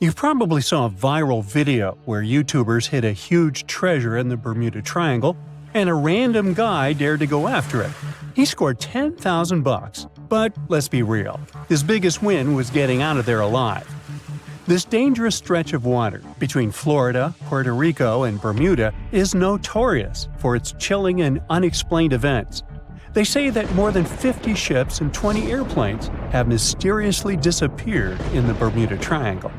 You probably saw a viral video where YouTubers hid a huge treasure in the Bermuda Triangle, and a random guy dared to go after it. He scored $10,000 but let's be real, his biggest win was getting out of there alive. This dangerous stretch of water between Florida, Puerto Rico, and Bermuda is notorious for its chilling and unexplained events. They say that more than 50 ships and 20 airplanes have mysteriously disappeared in the Bermuda Triangle.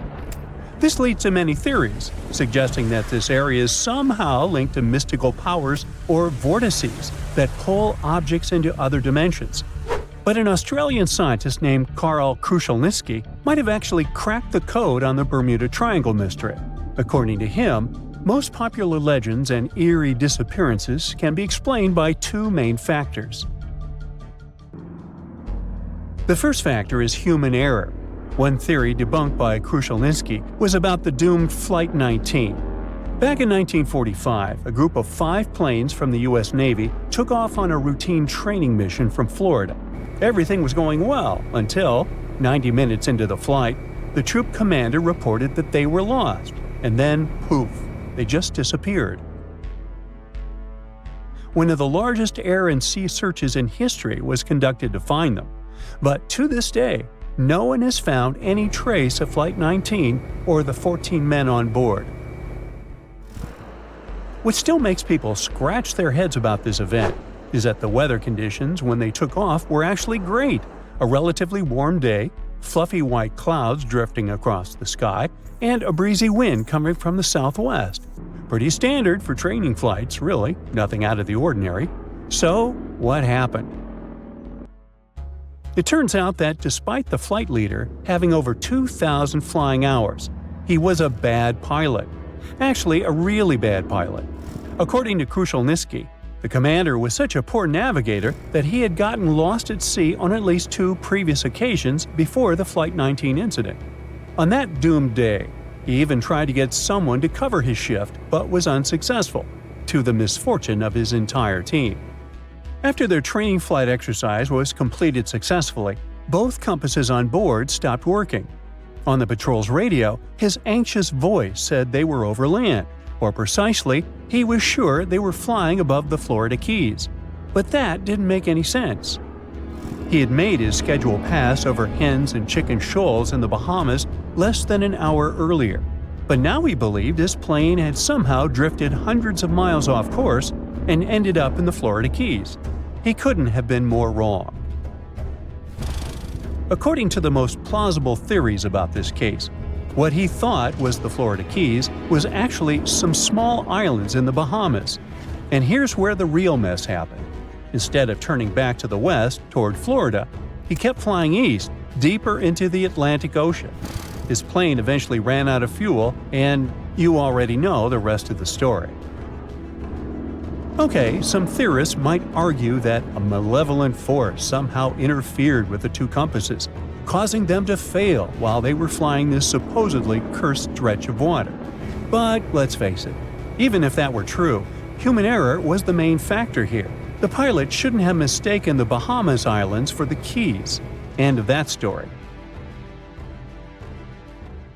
This leads to many theories, suggesting that this area is somehow linked to mystical powers or vortices that pull objects into other dimensions. But an Australian scientist named Karl Kruszelnicki might have actually cracked the code on the Bermuda Triangle mystery. According to him, most popular legends and eerie disappearances can be explained by two main factors. The first factor is human error. One theory debunked by Kruszelnicki was about the doomed Flight 19. Back in 1945, a group of 5 planes from the U.S. Navy took off on a routine training mission from Florida. Everything was going well until, 90 minutes into the flight, the troop commander reported that they were lost, and then, poof, they just disappeared. One of the largest air and sea searches in history was conducted to find them, but to this day, no one has found any trace of Flight 19 or the 14 men on board. What still makes people scratch their heads about this event is that the weather conditions when they took off were actually great. A relatively warm day, fluffy white clouds drifting across the sky, and a breezy wind coming from the southwest. Pretty standard for training flights, really, nothing out of the ordinary. So, what happened? It turns out that despite the flight leader having over 2,000 flying hours, he was a bad pilot. Actually, a really bad pilot. According to Kruszelnicki, the commander was such a poor navigator that he had gotten lost at sea on at least 2 previous occasions before the Flight 19 incident. On that doomed day, he even tried to get someone to cover his shift but was unsuccessful, to the misfortune of his entire team. After their training flight exercise was completed successfully, both compasses on board stopped working. On the patrol's radio, his anxious voice said they were over land, or precisely, he was sure they were flying above the Florida Keys. But that didn't make any sense. He had made his scheduled pass over hens and chicken shoals in the Bahamas less than an hour earlier, but now he believed his plane had somehow drifted hundreds of miles off course and ended up in the Florida Keys. He couldn't have been more wrong. According to the most plausible theories about this case, what he thought was the Florida Keys was actually some small islands in the Bahamas. And here's where the real mess happened. Instead of turning back to the west, toward Florida, he kept flying east, deeper into the Atlantic Ocean. His plane eventually ran out of fuel, and you already know the rest of the story. Okay, some theorists might argue that a malevolent force somehow interfered with the 2 compasses, causing them to fail while they were flying this supposedly cursed stretch of water. But let's face it, even if that were true, human error was the main factor here. The pilot shouldn't have mistaken the Bahamas Islands for the Keys. End of that story.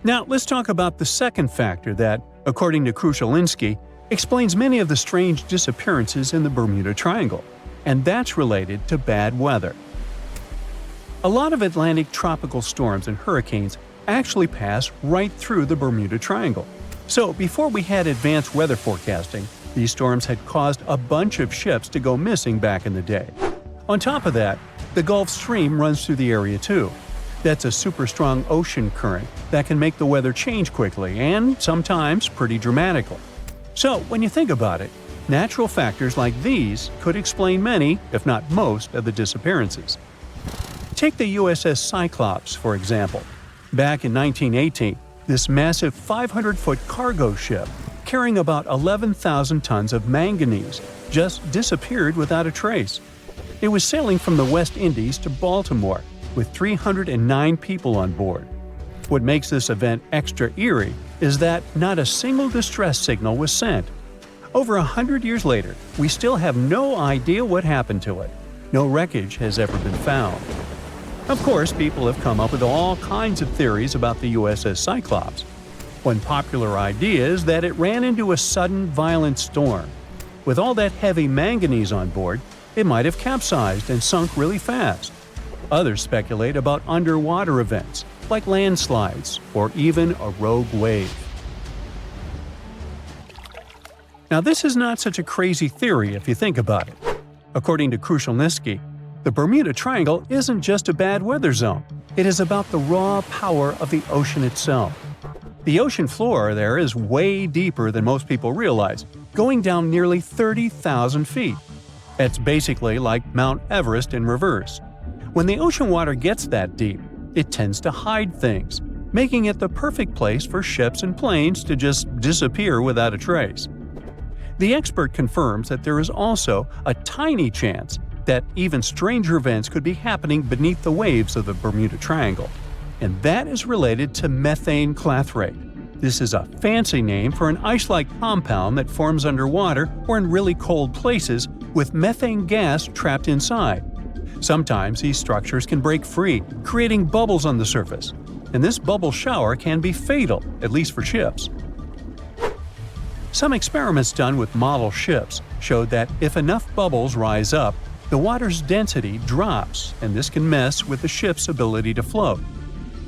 Now let's talk about the second factor that, according to Kruszelnicki, explains many of the strange disappearances in the Bermuda Triangle, and that's related to bad weather. A lot of Atlantic tropical storms and hurricanes actually pass right through the Bermuda Triangle. So before we had advanced weather forecasting, these storms had caused a bunch of ships to go missing back in the day. On top of that, the Gulf Stream runs through the area too. That's a super strong ocean current that can make the weather change quickly and sometimes pretty dramatically. So when you think about it, natural factors like these could explain many, if not most, of the disappearances. Take the USS Cyclops, for example. Back in 1918, this massive 500-foot cargo ship, carrying about 11,000 tons of manganese, just disappeared without a trace. It was sailing from the West Indies to Baltimore, with 309 people on board. What makes this event extra eerie is that not a single distress signal was sent. Over 100 years later, we still have no idea what happened to it. No wreckage has ever been found. Of course, people have come up with all kinds of theories about the USS Cyclops. One popular idea is that it ran into a sudden violent storm. With all that heavy manganese on board, it might have capsized and sunk really fast. Others speculate about underwater events, like landslides or even a rogue wave. Now, this is not such a crazy theory if you think about it. According to curiosities, the Bermuda Triangle isn't just a bad weather zone. It is about the raw power of the ocean itself. The ocean floor there is way deeper than most people realize, going down nearly 30,000 feet. That's basically like Mount Everest in reverse. When the ocean water gets that deep, it tends to hide things, making it the perfect place for ships and planes to just disappear without a trace. The expert confirms that there is also a tiny chance that even stranger events could be happening beneath the waves of the Bermuda Triangle, and that is related to methane clathrate. This is a fancy name for an ice-like compound that forms underwater or in really cold places with methane gas trapped inside. Sometimes these structures can break free, creating bubbles on the surface, and this bubble shower can be fatal, at least for ships. Some experiments done with model ships showed that if enough bubbles rise up, the water's density drops, and this can mess with the ship's ability to float.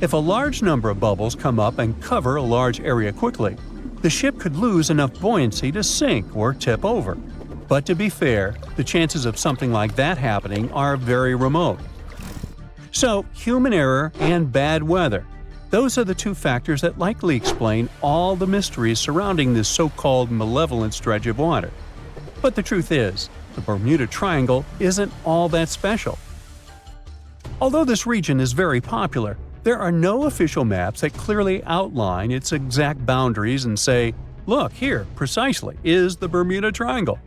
If a large number of bubbles come up and cover a large area quickly, the ship could lose enough buoyancy to sink or tip over. But to be fair, the chances of something like that happening are very remote. So, human error and bad weather. Those are the two factors that likely explain all the mysteries surrounding this so-called malevolent stretch of water. But the truth is, the Bermuda Triangle isn't all that special. Although this region is very popular, there are no official maps that clearly outline its exact boundaries and say, "Look, here, precisely, is the Bermuda Triangle."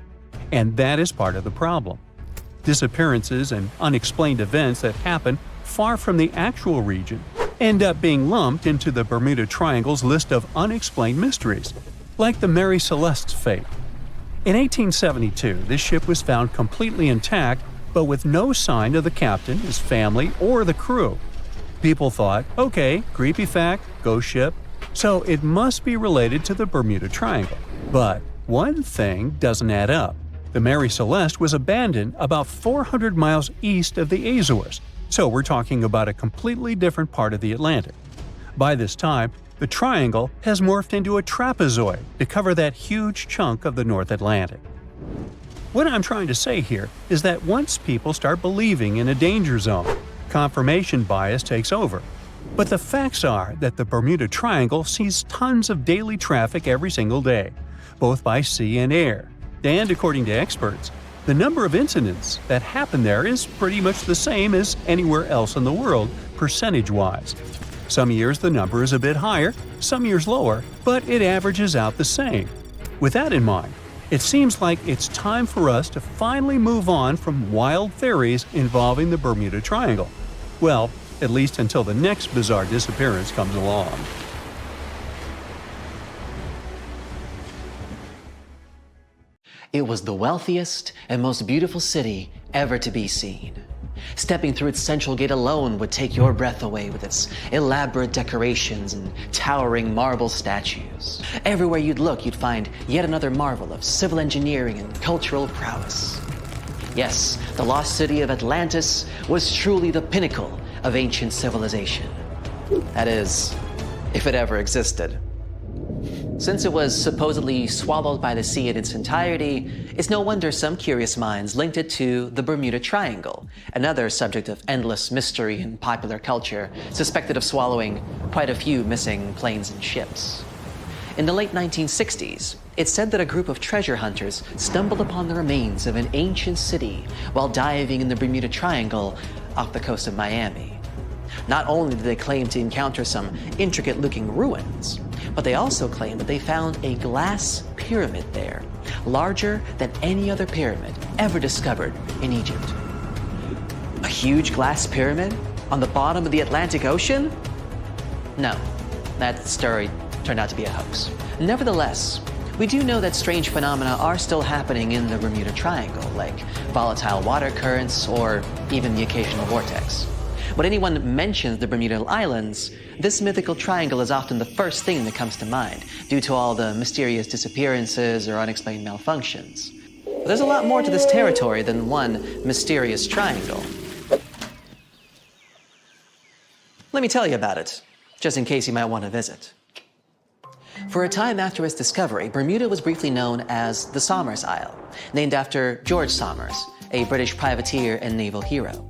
And that is part of the problem. Disappearances and unexplained events that happen far from the actual region end up being lumped into the Bermuda Triangle's list of unexplained mysteries, like the Mary Celeste's fate. In 1872, this ship was found completely intact, but with no sign of the captain, his family, or the crew. People thought, okay, creepy fact, ghost ship, so it must be related to the Bermuda Triangle. But one thing doesn't add up. The Mary Celeste was abandoned about 400 miles east of the Azores, so we're talking about a completely different part of the Atlantic. By this time, the triangle has morphed into a trapezoid to cover that huge chunk of the North Atlantic. What I'm trying to say here is that once people start believing in a danger zone, confirmation bias takes over. But the facts are that the Bermuda Triangle sees tons of daily traffic every single day, both by sea and air. And according to experts, the number of incidents that happen there is pretty much the same as anywhere else in the world, percentage-wise. Some years the number is a bit higher, some years lower, but it averages out the same. With that in mind, it seems like it's time for us to finally move on from wild theories involving the Bermuda Triangle. Well, at least until the next bizarre disappearance comes along. It was the wealthiest and most beautiful city ever to be seen. Stepping through its central gate alone would take your breath away with its elaborate decorations and towering marble statues. Everywhere you'd look, you'd find yet another marvel of civil engineering and cultural prowess. Yes, the lost city of Atlantis was truly the pinnacle of ancient civilization. That is, if it ever existed. Since it was supposedly swallowed by the sea in its entirety, it's no wonder some curious minds linked it to the Bermuda Triangle, another subject of endless mystery in popular culture, suspected of swallowing quite a few missing planes and ships. In the late 1960s, it's said that a group of treasure hunters stumbled upon the remains of an ancient city while diving in the Bermuda Triangle off the coast of Miami. Not only did they claim to encounter some intricate-looking ruins, but they also claimed that they found a glass pyramid there, larger than any other pyramid ever discovered in Egypt. A huge glass pyramid on the bottom of the Atlantic Ocean? No, that story turned out to be a hoax. Nevertheless, we do know that strange phenomena are still happening in the Bermuda Triangle, like volatile water currents or even the occasional vortex. When anyone mentions the Bermuda Islands, this mythical triangle is often the first thing that comes to mind, due to all the mysterious disappearances or unexplained malfunctions. But there's a lot more to this territory than one mysterious triangle. Let me tell you about it, just in case you might want to visit. For a time after its discovery, Bermuda was briefly known as the Somers Isle, named after George Somers, a British privateer and naval hero.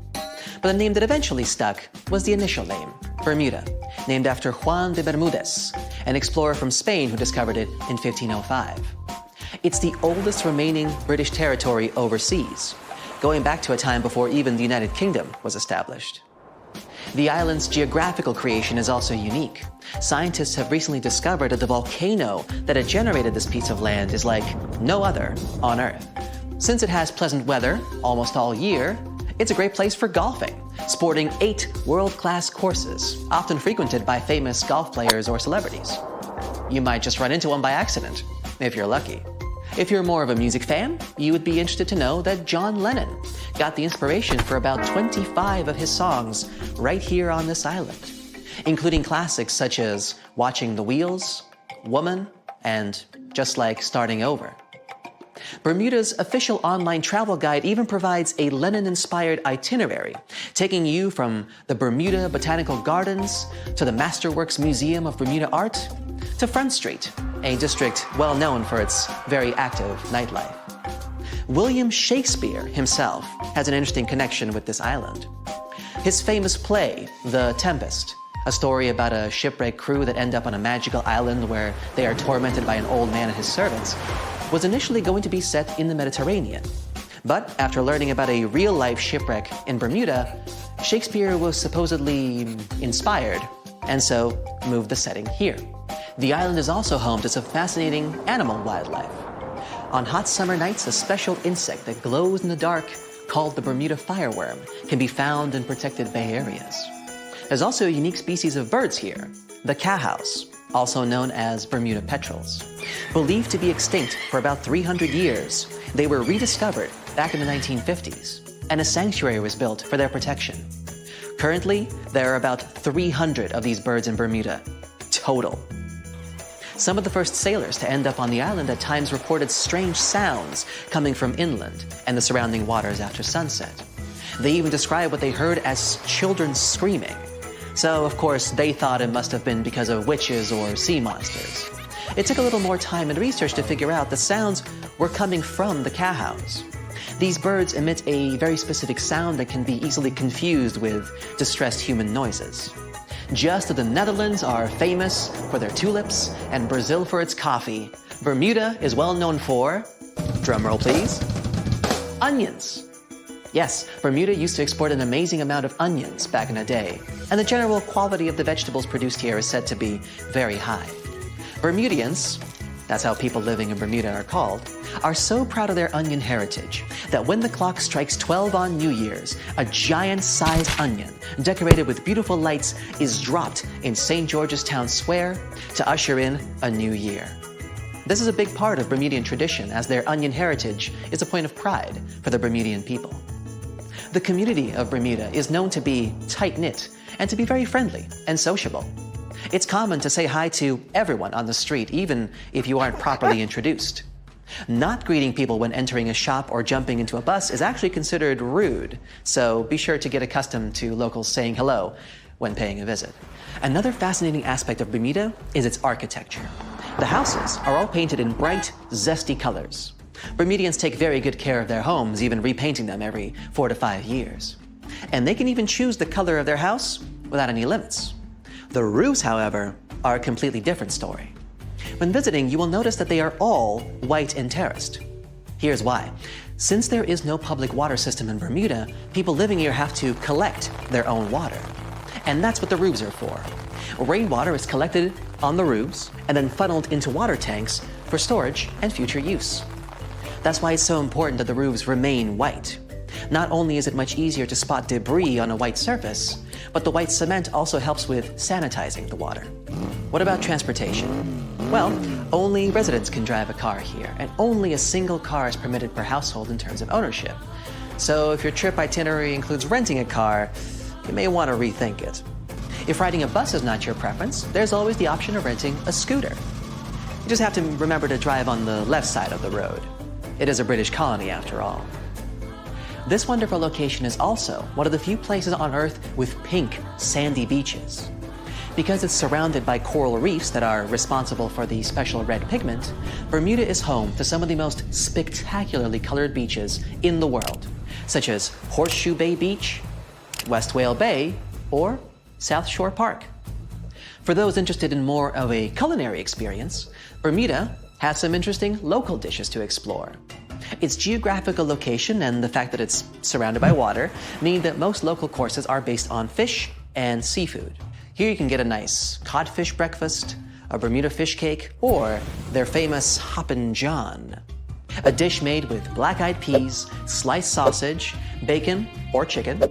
But the name that eventually stuck was the initial name, Bermuda, named after Juan de Bermudez, an explorer from Spain who discovered it in 1505. It's the oldest remaining British territory overseas, going back to a time before even the United Kingdom was established. The island's geographical creation is also unique. Scientists have recently discovered that the volcano that had generated this piece of land is like no other on Earth. Since it has pleasant weather almost all year, it's a great place for golfing, sporting 8 world-class courses, often frequented by famous golf players or celebrities. You might just run into one by accident, if you're lucky. If you're more of a music fan, you would be interested to know that John Lennon got the inspiration for about 25 of his songs right here on this island, including classics such as Watching the Wheels, Woman, and Just Like Starting Over. Bermuda's official online travel guide even provides a Lennon-inspired itinerary, taking you from the Bermuda Botanical Gardens to the Masterworks Museum of Bermuda Art to Front Street, a district well known for its very active nightlife. William Shakespeare himself has an interesting connection with this island. His famous play, The Tempest, a story about a shipwrecked crew that end up on a magical island where they are tormented by an old man and his servants, was initially going to be set in the Mediterranean. But after learning about a real-life shipwreck in Bermuda, Shakespeare was supposedly inspired, and so moved the setting here. The island is also home to some fascinating animal wildlife. On hot summer nights, a special insect that glows in the dark, called the Bermuda fireworm, can be found in protected bay areas. There's also a unique species of birds here, the cowhouse, also known as Bermuda petrels. Believed to be extinct for about 300 years, they were rediscovered back in the 1950s, and a sanctuary was built for their protection. Currently, there are about 300 of these birds in Bermuda, total. Some of the first sailors to end up on the island at times reported strange sounds coming from inland and the surrounding waters after sunset. They even described what they heard as children screaming. So, of course, they thought it must have been because of witches or sea monsters. It took a little more time and research to figure out the sounds were coming from the cowhouse. These birds emit a very specific sound that can be easily confused with distressed human noises. Just as the Netherlands are famous for their tulips and Brazil for its coffee, Bermuda is well known for, drumroll please, onions. Yes, Bermuda used to export an amazing amount of onions back in the day, and the general quality of the vegetables produced here is said to be very high. Bermudians, that's how people living in Bermuda are called, are so proud of their onion heritage that when the clock strikes 12 on New Year's, a giant-sized onion decorated with beautiful lights is dropped in St. George's Town Square to usher in a new year. This is a big part of Bermudian tradition, as their onion heritage is a point of pride for the Bermudian people. The community of Bermuda is known to be tight-knit and to be very friendly and sociable. It's common to say hi to everyone on the street, even if you aren't properly introduced. Not greeting people when entering a shop or jumping into a bus is actually considered rude, so be sure to get accustomed to locals saying hello when paying a visit. Another fascinating aspect of Bermuda is its architecture. The houses are all painted in bright, zesty colors. Bermudians take very good care of their homes, even repainting them every 4 to 5 years. And they can even choose the color of their house without any limits. The roofs, however, are a completely different story. When visiting, you will notice that they are all white and terraced. Here's why. Since there is no public water system in Bermuda, people living here have to collect their own water. And that's what the roofs are for. Rainwater is collected on the roofs and then funneled into water tanks for storage and future use. That's why it's so important that the roofs remain white. Not only is it much easier to spot debris on a white surface, but the white cement also helps with sanitizing the water. What about transportation? Well, only residents can drive a car here, and only a single car is permitted per household in terms of ownership. So if your trip itinerary includes renting a car, you may want to rethink it. If riding a bus is not your preference, there's always the option of renting a scooter. You just have to remember to drive on the left side of the road. It is a British colony after all. This wonderful location is also one of the few places on Earth with pink, sandy beaches. Because it's surrounded by coral reefs that are responsible for the special red pigment, Bermuda is home to some of the most spectacularly colored beaches in the world, such as Horseshoe Bay Beach, West Whale Bay, or South Shore Park. For those interested in more of a culinary experience, Bermuda has some interesting local dishes to explore. Its geographical location and the fact that it's surrounded by water mean that most local courses are based on fish and seafood. Here you can get a nice codfish breakfast, a Bermuda fish cake, or their famous Hoppin' John, a dish made with black-eyed peas, sliced sausage, bacon or chicken,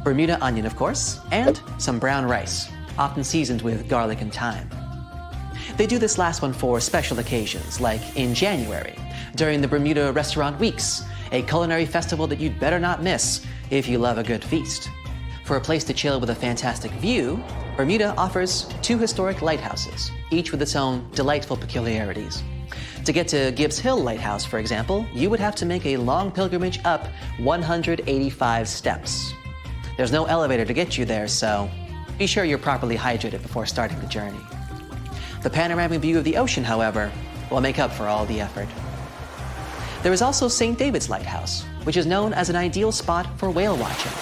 Bermuda onion of course, and some brown rice, often seasoned with garlic and thyme. They do this last one for special occasions, like in January, during the Bermuda Restaurant Weeks, a culinary festival that you'd better not miss if you love a good feast. For a place to chill with a fantastic view, Bermuda offers 2 historic lighthouses, each with its own delightful peculiarities. To get to Gibbs Hill Lighthouse, for example, you would have to make a long pilgrimage up 185 steps. There's no elevator to get you there, so be sure you're properly hydrated before starting the journey. The panoramic view of the ocean, however, will make up for all the effort. There is also St. David's Lighthouse, which is known as an ideal spot for whale watching.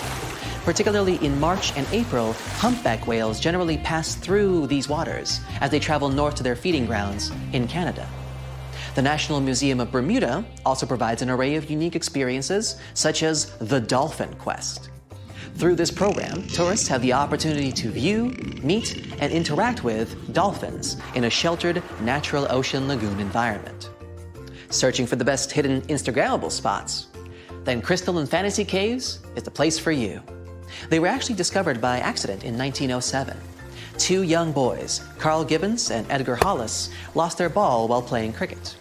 Particularly in March and April, humpback whales generally pass through these waters as they travel north to their feeding grounds in Canada. The National Museum of Bermuda also provides an array of unique experiences, such as the Dolphin Quest. Through this program, tourists have the opportunity to view, meet, and interact with dolphins in a sheltered, natural ocean lagoon environment. Searching for the best hidden Instagrammable spots? Then Crystal and Fantasy Caves is the place for you. They were actually discovered by accident in 1907. 2 young boys, Carl Gibbons and Edgar Hollis, lost their ball while playing cricket.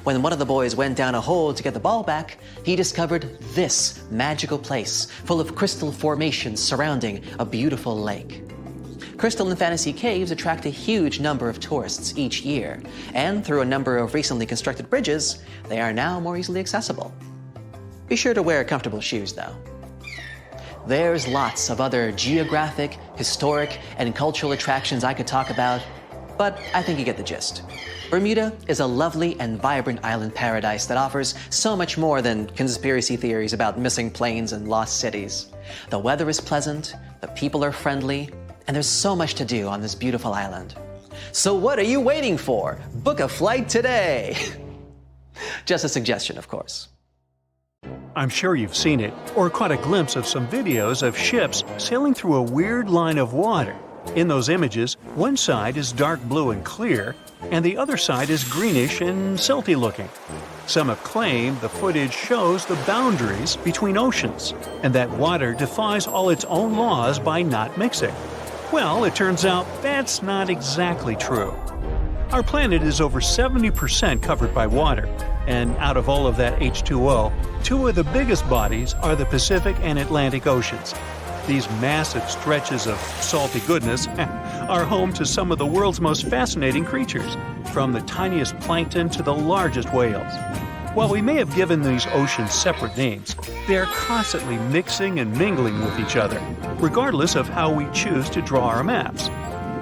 When one of the boys went down a hole to get the ball back, he discovered this magical place full of crystal formations surrounding a beautiful lake. Crystal and Fantasy Caves attract a huge number of tourists each year, and through a number of recently constructed bridges, they are now more easily accessible. Be sure to wear comfortable shoes, though. There's lots of other geographic, historic, and cultural attractions I could talk about, but I think you get the gist. Bermuda is a lovely and vibrant island paradise that offers so much more than conspiracy theories about missing planes and lost cities. The weather is pleasant, the people are friendly, and there's so much to do on this beautiful island. So what are you waiting for? Book a flight today! Just a suggestion, of course. I'm sure you've seen it, or caught a glimpse of some videos of ships sailing through a weird line of water. In those images, one side is dark blue and clear, and the other side is greenish and silty looking. Some have claimed the footage shows the boundaries between oceans, and that water defies all its own laws by not mixing. Well, it turns out that's not exactly true. Our planet is over 70% covered by water, and out of all of that H2O, 2 of the biggest bodies are the Pacific and Atlantic Oceans. These massive stretches of salty goodness are home to some of the world's most fascinating creatures, from the tiniest plankton to the largest whales. While we may have given these oceans separate names, they are constantly mixing and mingling with each other, regardless of how we choose to draw our maps.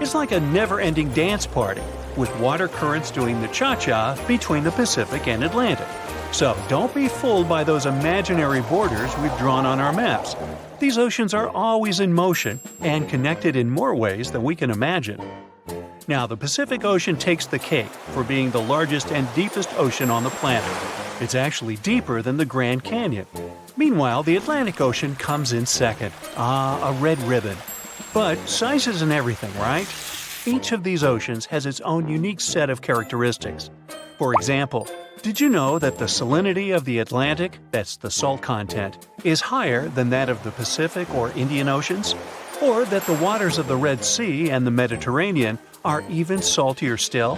It's like a never-ending dance party, with water currents doing the cha-cha between the Pacific and Atlantic. So don't be fooled by those imaginary borders we've drawn on our maps. These oceans are always in motion and connected in more ways than we can imagine. Now, the Pacific Ocean takes the cake for being the largest and deepest ocean on the planet. It's actually deeper than the Grand Canyon. Meanwhile, the Atlantic Ocean comes in second. A red ribbon. But size isn't everything, right? Each of these oceans has its own unique set of characteristics. For example, did you know that the salinity of the Atlantic, that's the salt content, is higher than that of the Pacific or Indian Oceans? Or that the waters of the Red Sea and the Mediterranean are even saltier still?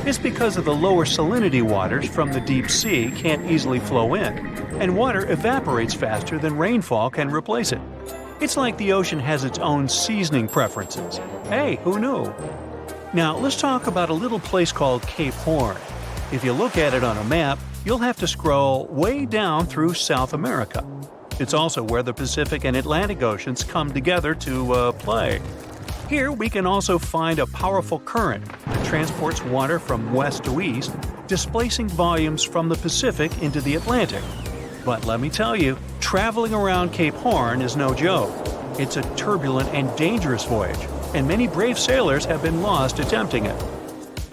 It's because of the lower salinity waters from the deep sea can't easily flow in, and water evaporates faster than rainfall can replace it. It's like the ocean has its own seasoning preferences. Hey, who knew? Now, let's talk about a little place called Cape Horn. If you look at it on a map, you'll have to scroll way down through South America. It's also where the Pacific and Atlantic Oceans come together to play. Here we can also find a powerful current that transports water from west to east, displacing volumes from the Pacific into the Atlantic. But let me tell you, traveling around Cape Horn is no joke. It's a turbulent and dangerous voyage, and many brave sailors have been lost attempting it.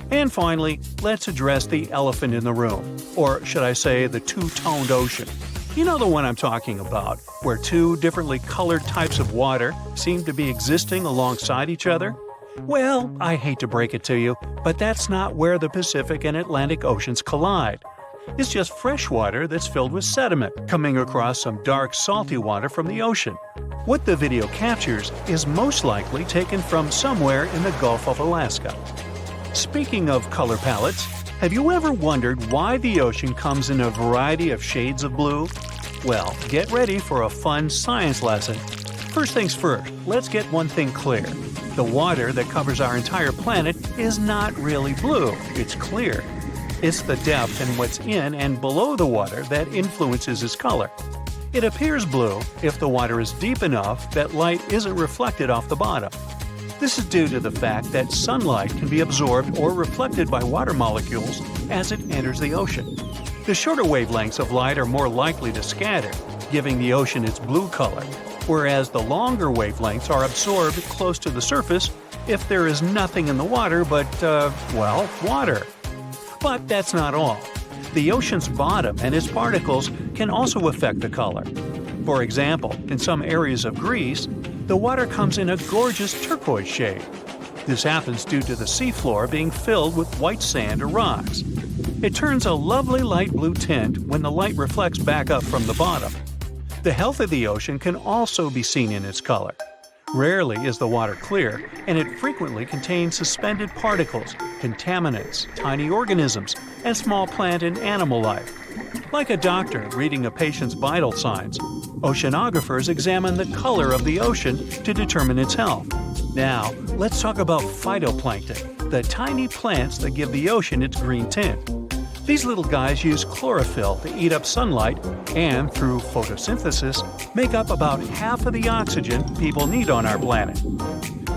And finally, let's address the elephant in the room, or should I say the two-toned ocean. You know the one I'm talking about, where two differently colored types of water seem to be existing alongside each other? Well, I hate to break it to you, but that's not where the Pacific and Atlantic Oceans collide. It's just fresh water that's filled with sediment coming across some dark, salty water from the ocean. What the video captures is most likely taken from somewhere in the Gulf of Alaska. Speaking of color palettes, have you ever wondered why the ocean comes in a variety of shades of blue? Well, get ready for a fun science lesson. First things first, let's get one thing clear. The water that covers our entire planet is not really blue, it's clear. It's the depth and what's in and below the water that influences its color. It appears blue if the water is deep enough that light isn't reflected off the bottom. This is due to the fact that sunlight can be absorbed or reflected by water molecules as it enters the ocean. The shorter wavelengths of light are more likely to scatter, giving the ocean its blue color, whereas the longer wavelengths are absorbed close to the surface if there is nothing in the water but, water. But that's not all. The ocean's bottom and its particles can also affect the color. For example, in some areas of Greece, the water comes in a gorgeous turquoise shade. This happens due to the seafloor being filled with white sand or rocks. It turns a lovely light blue tint when the light reflects back up from the bottom. The health of the ocean can also be seen in its color. Rarely is the water clear, and it frequently contains suspended particles, contaminants, tiny organisms, and small plant and animal life. Like a doctor reading a patient's vital signs, oceanographers examine the color of the ocean to determine its health. Now, let's talk about phytoplankton, the tiny plants that give the ocean its green tint. These little guys use chlorophyll to eat up sunlight and, through photosynthesis, make up about half of the oxygen people need on our planet.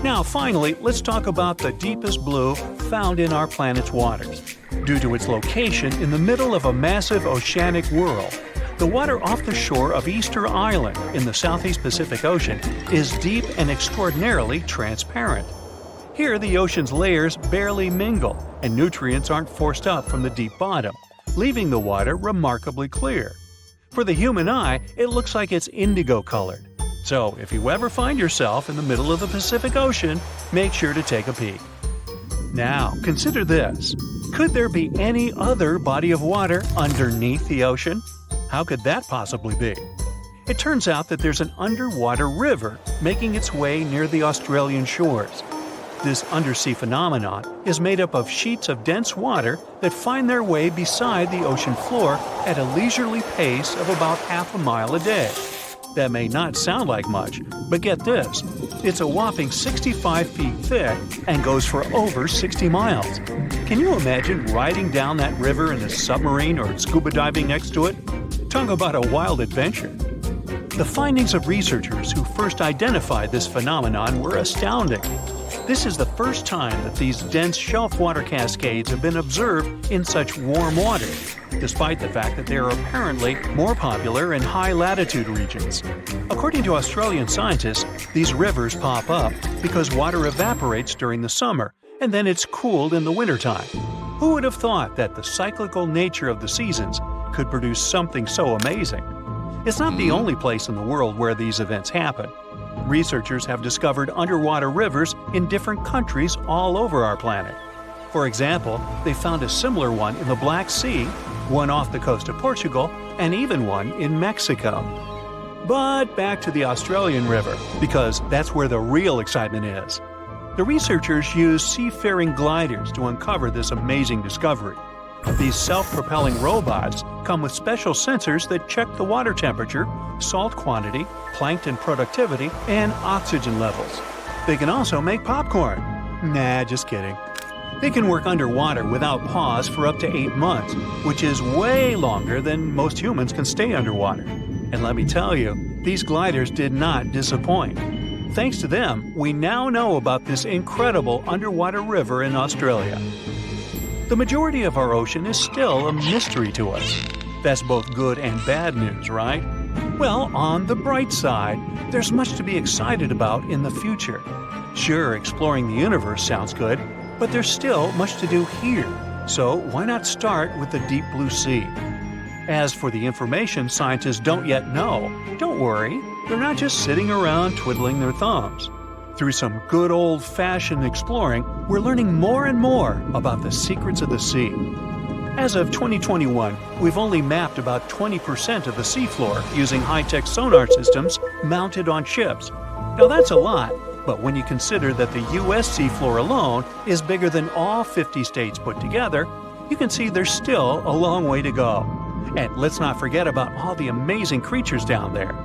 Now, finally, let's talk about the deepest blue found in our planet's waters. Due to its location in the middle of a massive oceanic whirl, the water off the shore of Easter Island in the Southeast Pacific Ocean is deep and extraordinarily transparent. Here, the ocean's layers barely mingle, and nutrients aren't forced up from the deep bottom, leaving the water remarkably clear. For the human eye, it looks like it's indigo-colored. So, if you ever find yourself in the middle of the Pacific Ocean, make sure to take a peek. Now, consider this. Could there be any other body of water underneath the ocean? How could that possibly be? It turns out that there's an underwater river making its way near the Australian shores. This undersea phenomenon is made up of sheets of dense water that find their way beside the ocean floor at a leisurely pace of about half a mile a day. That may not sound like much, but get this, it's a whopping 65 feet thick and goes for over 60 miles. Can you imagine riding down that river in a submarine or scuba diving next to it? Talk about a wild adventure. The findings of researchers who first identified this phenomenon were astounding. This is the first time that these dense shelf water cascades have been observed in such warm water, despite the fact that they are apparently more popular in high-latitude regions. According to Australian scientists, these rivers pop up because water evaporates during the summer, and then it's cooled in the wintertime. Who would have thought that the cyclical nature of the seasons could produce something so amazing? It's not the only place in the world where these events happen. Researchers have discovered underwater rivers in different countries all over our planet. For example, they found a similar one in the Black Sea, one off the coast of Portugal, and even one in Mexico. But back to the Australian River, because that's where the real excitement is. The researchers used seafaring gliders to uncover this amazing discovery. These self-propelling robots come with special sensors that check the water temperature, salt quantity, plankton productivity, and oxygen levels. They can also make popcorn. Nah, just kidding. They can work underwater without pause for up to 8 months, which is way longer than most humans can stay underwater. And let me tell you, these gliders did not disappoint. Thanks to them, we now know about this incredible underwater river in Australia. The majority of our ocean is still a mystery to us. That's both good and bad news, right? Well, on the bright side, there's much to be excited about in the future. Sure, exploring the universe sounds good, but there's still much to do here. So why not start with the deep blue sea? As for the information scientists don't yet know, don't worry, they're not just sitting around twiddling their thumbs. Through some good old-fashioned exploring, we're learning more and more about the secrets of the sea. As of 2021, we've only mapped about 20% of the seafloor using high-tech sonar systems mounted on ships. Now that's a lot, but when you consider that the U.S. seafloor alone is bigger than all 50 states put together, you can see there's still a long way to go. And let's not forget about all the amazing creatures down there.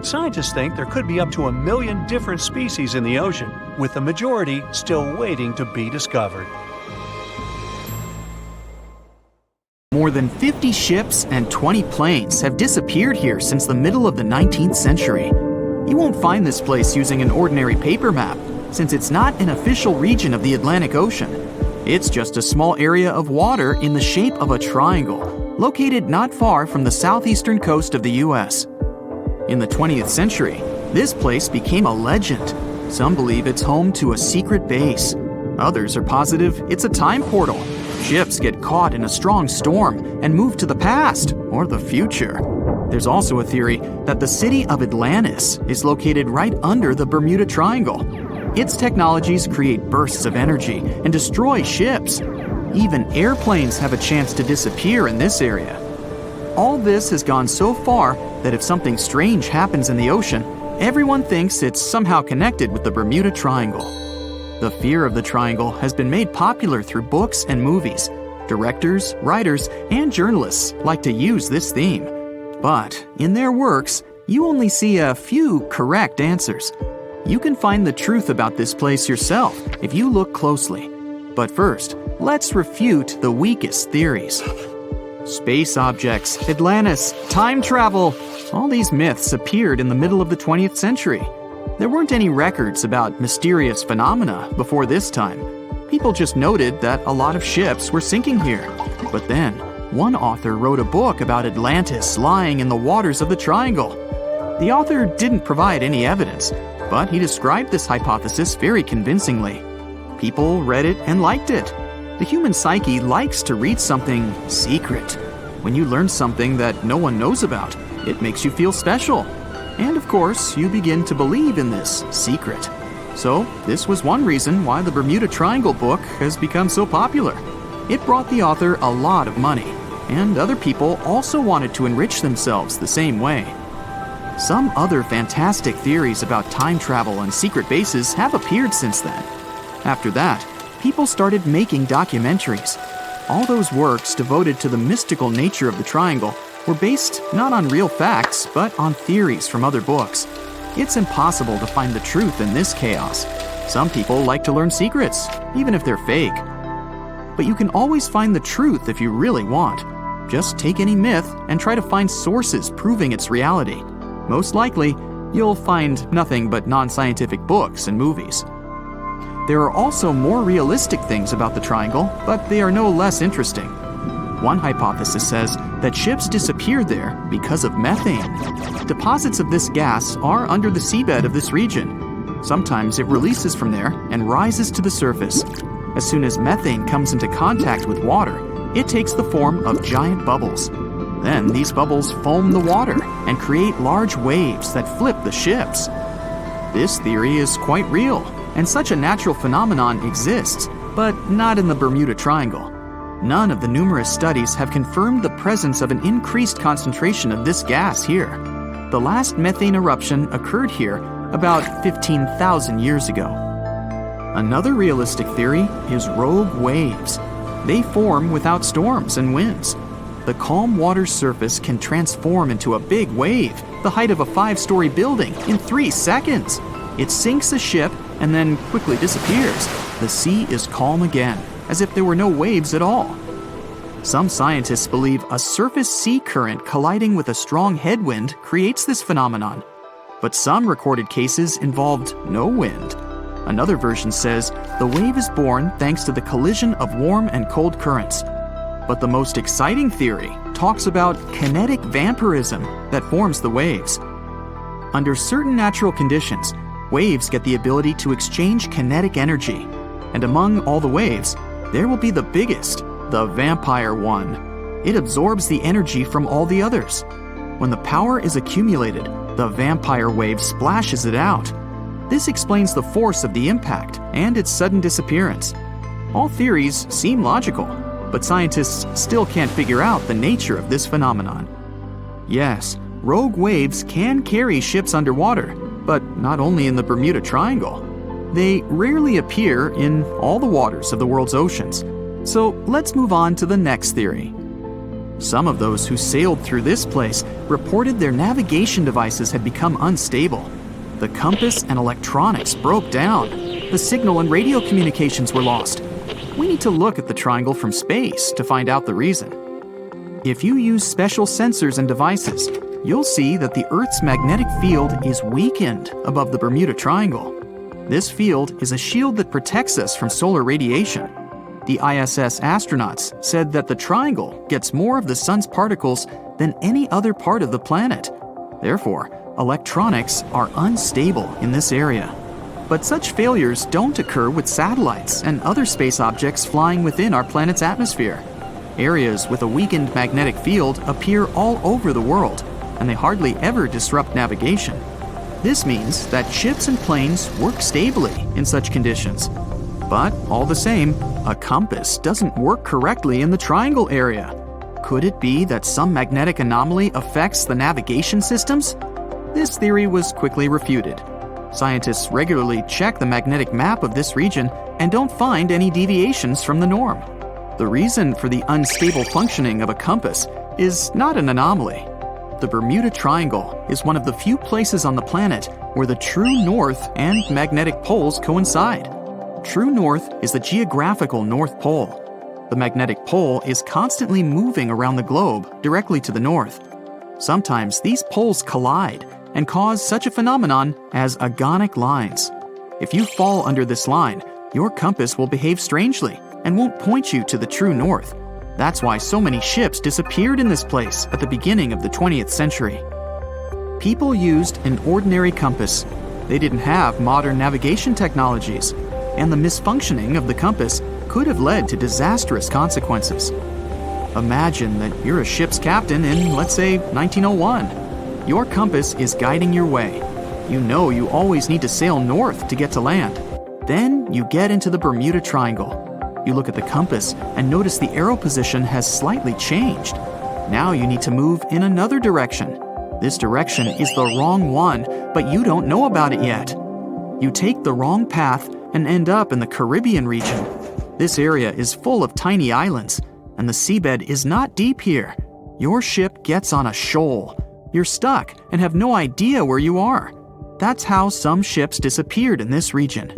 Scientists think there could be up to 1 million different species in the ocean, with the majority still waiting to be discovered. More than 50 ships and 20 planes have disappeared here since the middle of the 19th century. You won't find this place using an ordinary paper map, since it's not an official region of the Atlantic Ocean. It's just a small area of water in the shape of a triangle, located not far from the southeastern coast of the U.S. In the 20th century, this place became a legend. Some believe it's home to a secret base. Others are positive it's a time portal. Ships get caught in a strong storm and move to the past or the future. There's also a theory that the city of Atlantis is located right under the Bermuda Triangle. Its technologies create bursts of energy and destroy ships. Even airplanes have a chance to disappear in this area. All this has gone so far that if something strange happens in the ocean, everyone thinks it's somehow connected with the Bermuda Triangle. The fear of the triangle has been made popular through books and movies. Directors, writers, and journalists like to use this theme. But in their works, you only see a few correct answers. You can find the truth about this place yourself if you look closely. But first, let's refute the weakest theories. Space objects, Atlantis, time travel. All these myths appeared in the middle of the 20th century. There weren't any records about mysterious phenomena before this time. People just noted that a lot of ships were sinking here. But then, one author wrote a book about Atlantis lying in the waters of the triangle. The author didn't provide any evidence, but he described this hypothesis very convincingly. People read it and liked it. The human psyche likes to read something secret. When you learn something that no one knows about, it makes you feel special. And of course, you begin to believe in this secret. So, this was one reason why the Bermuda Triangle book has become so popular. It brought the author a lot of money, and other people also wanted to enrich themselves the same way. Some other fantastic theories about time travel and secret bases have appeared since then. After that, people started making documentaries. All those works devoted to the mystical nature of the triangle were based not on real facts, but on theories from other books. It's impossible to find the truth in this chaos. Some people like to learn secrets, even if they're fake. But you can always find the truth if you really want. Just take any myth and try to find sources proving its reality. Most likely, you'll find nothing but non-scientific books and movies. There are also more realistic things about the triangle, but they are no less interesting. One hypothesis says that ships disappeared there because of methane. Deposits of this gas are under the seabed of this region. Sometimes it releases from there and rises to the surface. As soon as methane comes into contact with water, it takes the form of giant bubbles. Then these bubbles foam the water and create large waves that flip the ships. This theory is quite real, and such a natural phenomenon exists, but not in the Bermuda Triangle. None of the numerous studies have confirmed the presence of an increased concentration of this gas here. The last methane eruption occurred here about 15,000 years ago. Another realistic theory is rogue waves. They form without storms and winds. the calm water's surface can transform into a big wave, the height of a 5-story building, in 3 seconds. It sinks a ship and then quickly disappears. The sea is calm again, as if there were no waves at all. Some scientists believe a surface sea current colliding with a strong headwind creates this phenomenon. But some recorded cases involved no wind. Another version says the wave is born thanks to the collision of warm and cold currents. But the most exciting theory talks about kinetic vampirism that forms the waves. Under certain natural conditions, waves get the ability to exchange kinetic energy. And among all the waves, there will be the biggest, the vampire one. It absorbs the energy from all the others. When the power is accumulated, the vampire wave splashes it out. This explains the force of the impact and its sudden disappearance. All theories seem logical, but scientists still can't figure out the nature of this phenomenon. Yes, rogue waves can carry ships underwater, but not only in the Bermuda Triangle. They rarely appear in all the waters of the world's oceans. So let's move on to the next theory. Some of those who sailed through this place reported their navigation devices had become unstable. The compass and electronics broke down. The signal and radio communications were lost. We need to look at the triangle from space to find out the reason. If you use special sensors and devices, you'll see that the Earth's magnetic field is weakened above the Bermuda Triangle. This field is a shield that protects us from solar radiation. The ISS astronauts said that the triangle gets more of the sun's particles than any other part of the planet. Therefore, electronics are unstable in this area. But such failures don't occur with satellites and other space objects flying within our planet's atmosphere. Areas with a weakened magnetic field appear all over the world, and they hardly ever disrupt navigation. This means that ships and planes work stably in such conditions. But all the same, a compass doesn't work correctly in the triangle area. Could it be that some magnetic anomaly affects the navigation systems? This theory was quickly refuted. Scientists regularly check the magnetic map of this region and don't find any deviations from the norm. The reason for the unstable functioning of a compass is not an anomaly. The Bermuda Triangle is one of the few places on the planet where the true north and magnetic poles coincide. True north is the geographical North Pole. The magnetic pole is constantly moving around the globe directly to the north. Sometimes these poles collide and cause such a phenomenon as agonic lines. If you fall under this line, your compass will behave strangely and won't point you to the true north. That's why so many ships disappeared in this place at the beginning of the 20th century. People used an ordinary compass. They didn't have modern navigation technologies, and the misfunctioning of the compass could have led to disastrous consequences. Imagine that you're a ship's captain in, let's say, 1901. Your compass is guiding your way. You know you always need to sail north to get to land. Then you get into the Bermuda Triangle. You look at the compass and notice the arrow position has slightly changed. Now you need to move in another direction. This direction is the wrong one, but you don't know about it yet. You take the wrong path and end up in the Caribbean region. This area is full of tiny islands, and the seabed is not deep here. Your ship gets on a shoal. You're stuck and have no idea where you are. That's how some ships disappeared in this region.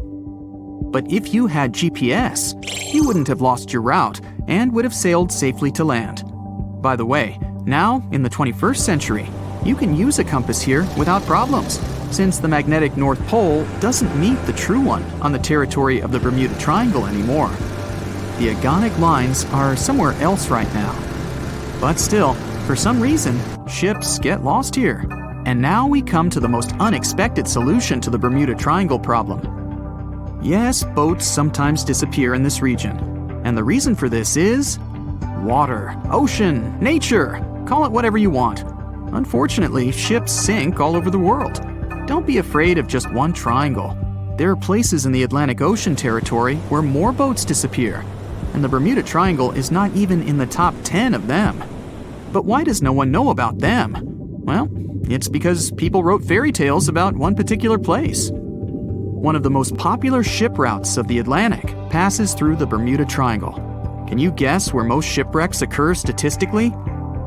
But if you had GPS, you wouldn't have lost your route and would have sailed safely to land. By the way, now, in the 21st century, you can use a compass here without problems, since the magnetic North Pole doesn't meet the true one on the territory of the Bermuda Triangle anymore. The agonic lines are somewhere else right now. But still, for some reason, ships get lost here. And now we come to the most unexpected solution to the Bermuda Triangle problem. Yes, boats sometimes disappear in this region. And the reason for this is water, ocean, nature, call it whatever you want. Unfortunately, ships sink all over the world. Don't be afraid of just one triangle. There are places in the Atlantic Ocean territory where more boats disappear, and the Bermuda Triangle is not even in the top 10 of them. But why does no one know about them? Well, it's because people wrote fairy tales about one particular place. One of the most popular ship routes of the Atlantic passes through the Bermuda Triangle. Can you guess where most shipwrecks occur statistically?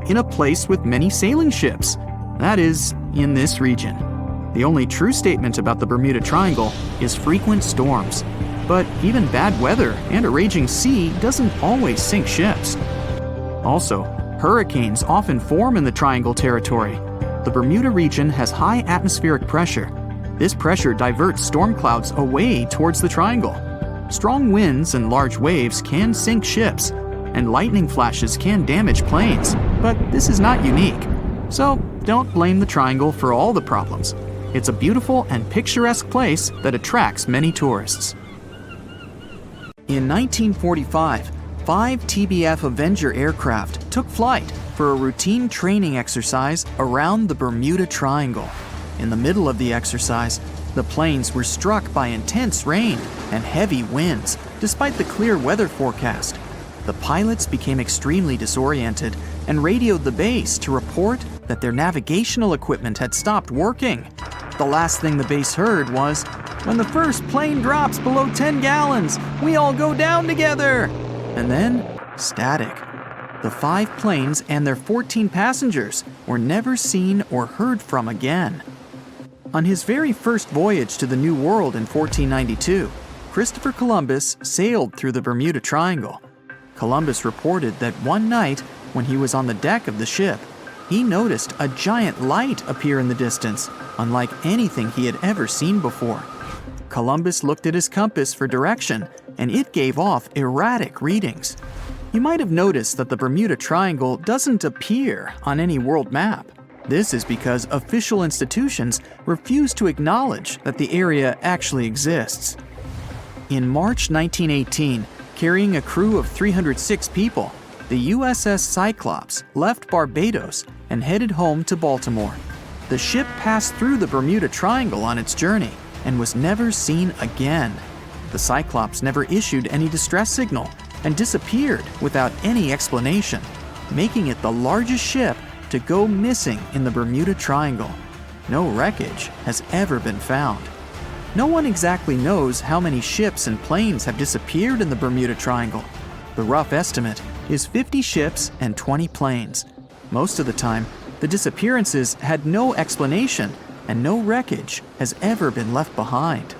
in a place with many sailing ships. That is, in this region. The only true statement about the Bermuda Triangle is frequent storms. But even bad weather and a raging sea doesn't always sink ships. Also, hurricanes often form in the Triangle territory. The Bermuda region has high atmospheric pressure. This pressure diverts storm clouds away towards the Triangle. Strong winds and large waves can sink ships, and lightning flashes can damage planes, but this is not unique. So don't blame the Triangle for all the problems. It's a beautiful and picturesque place that attracts many tourists. In 1945, 5 TBF Avenger aircraft took flight for a routine training exercise around the Bermuda Triangle. In the middle of the exercise, the planes were struck by intense rain and heavy winds, despite the clear weather forecast. The pilots became extremely disoriented and radioed the base to report that their navigational equipment had stopped working. The last thing the base heard was, "When the first plane drops below 10 gallons, we all go down together." And then, static. The 5 planes and their 14 passengers were never seen or heard from again. On his very first voyage to the New World in 1492, Christopher Columbus sailed through the Bermuda Triangle. Columbus reported that one night, when he was on the deck of the ship, he noticed a giant light appear in the distance, unlike anything he had ever seen before. Columbus looked at his compass for direction, and it gave off erratic readings. You might have noticed that the Bermuda Triangle doesn't appear on any world map. This is because official institutions refuse to acknowledge that the area actually exists. In March 1918, carrying a crew of 306 people, the USS Cyclops left Barbados and headed home to Baltimore. The ship passed through the Bermuda Triangle on its journey and was never seen again. The Cyclops never issued any distress signal and disappeared without any explanation, making it the largest ship to go missing in the Bermuda Triangle. No wreckage has ever been found. No one exactly knows how many ships and planes have disappeared in the Bermuda Triangle. The rough estimate is 50 ships and 20 planes. Most of the time, the disappearances had no explanation and no wreckage has ever been left behind.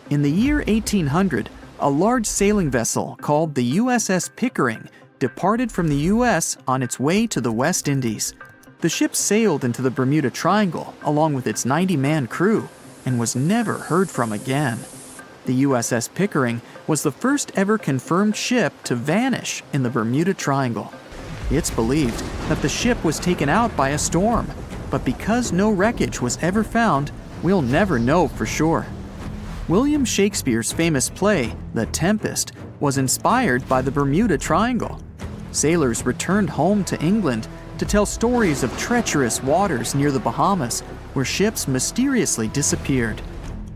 In the year 1800, a large sailing vessel called the USS Pickering departed from the US on its way to the West Indies. The ship sailed into the Bermuda Triangle along with its 90-man crew and was never heard from again. The USS Pickering was the first ever confirmed ship to vanish in the Bermuda Triangle. It's believed that the ship was taken out by a storm, but because no wreckage was ever found, we'll never know for sure. William Shakespeare's famous play, The Tempest, was inspired by the Bermuda Triangle. Sailors returned home to England to tell stories of treacherous waters near the Bahamas, where ships mysteriously disappeared.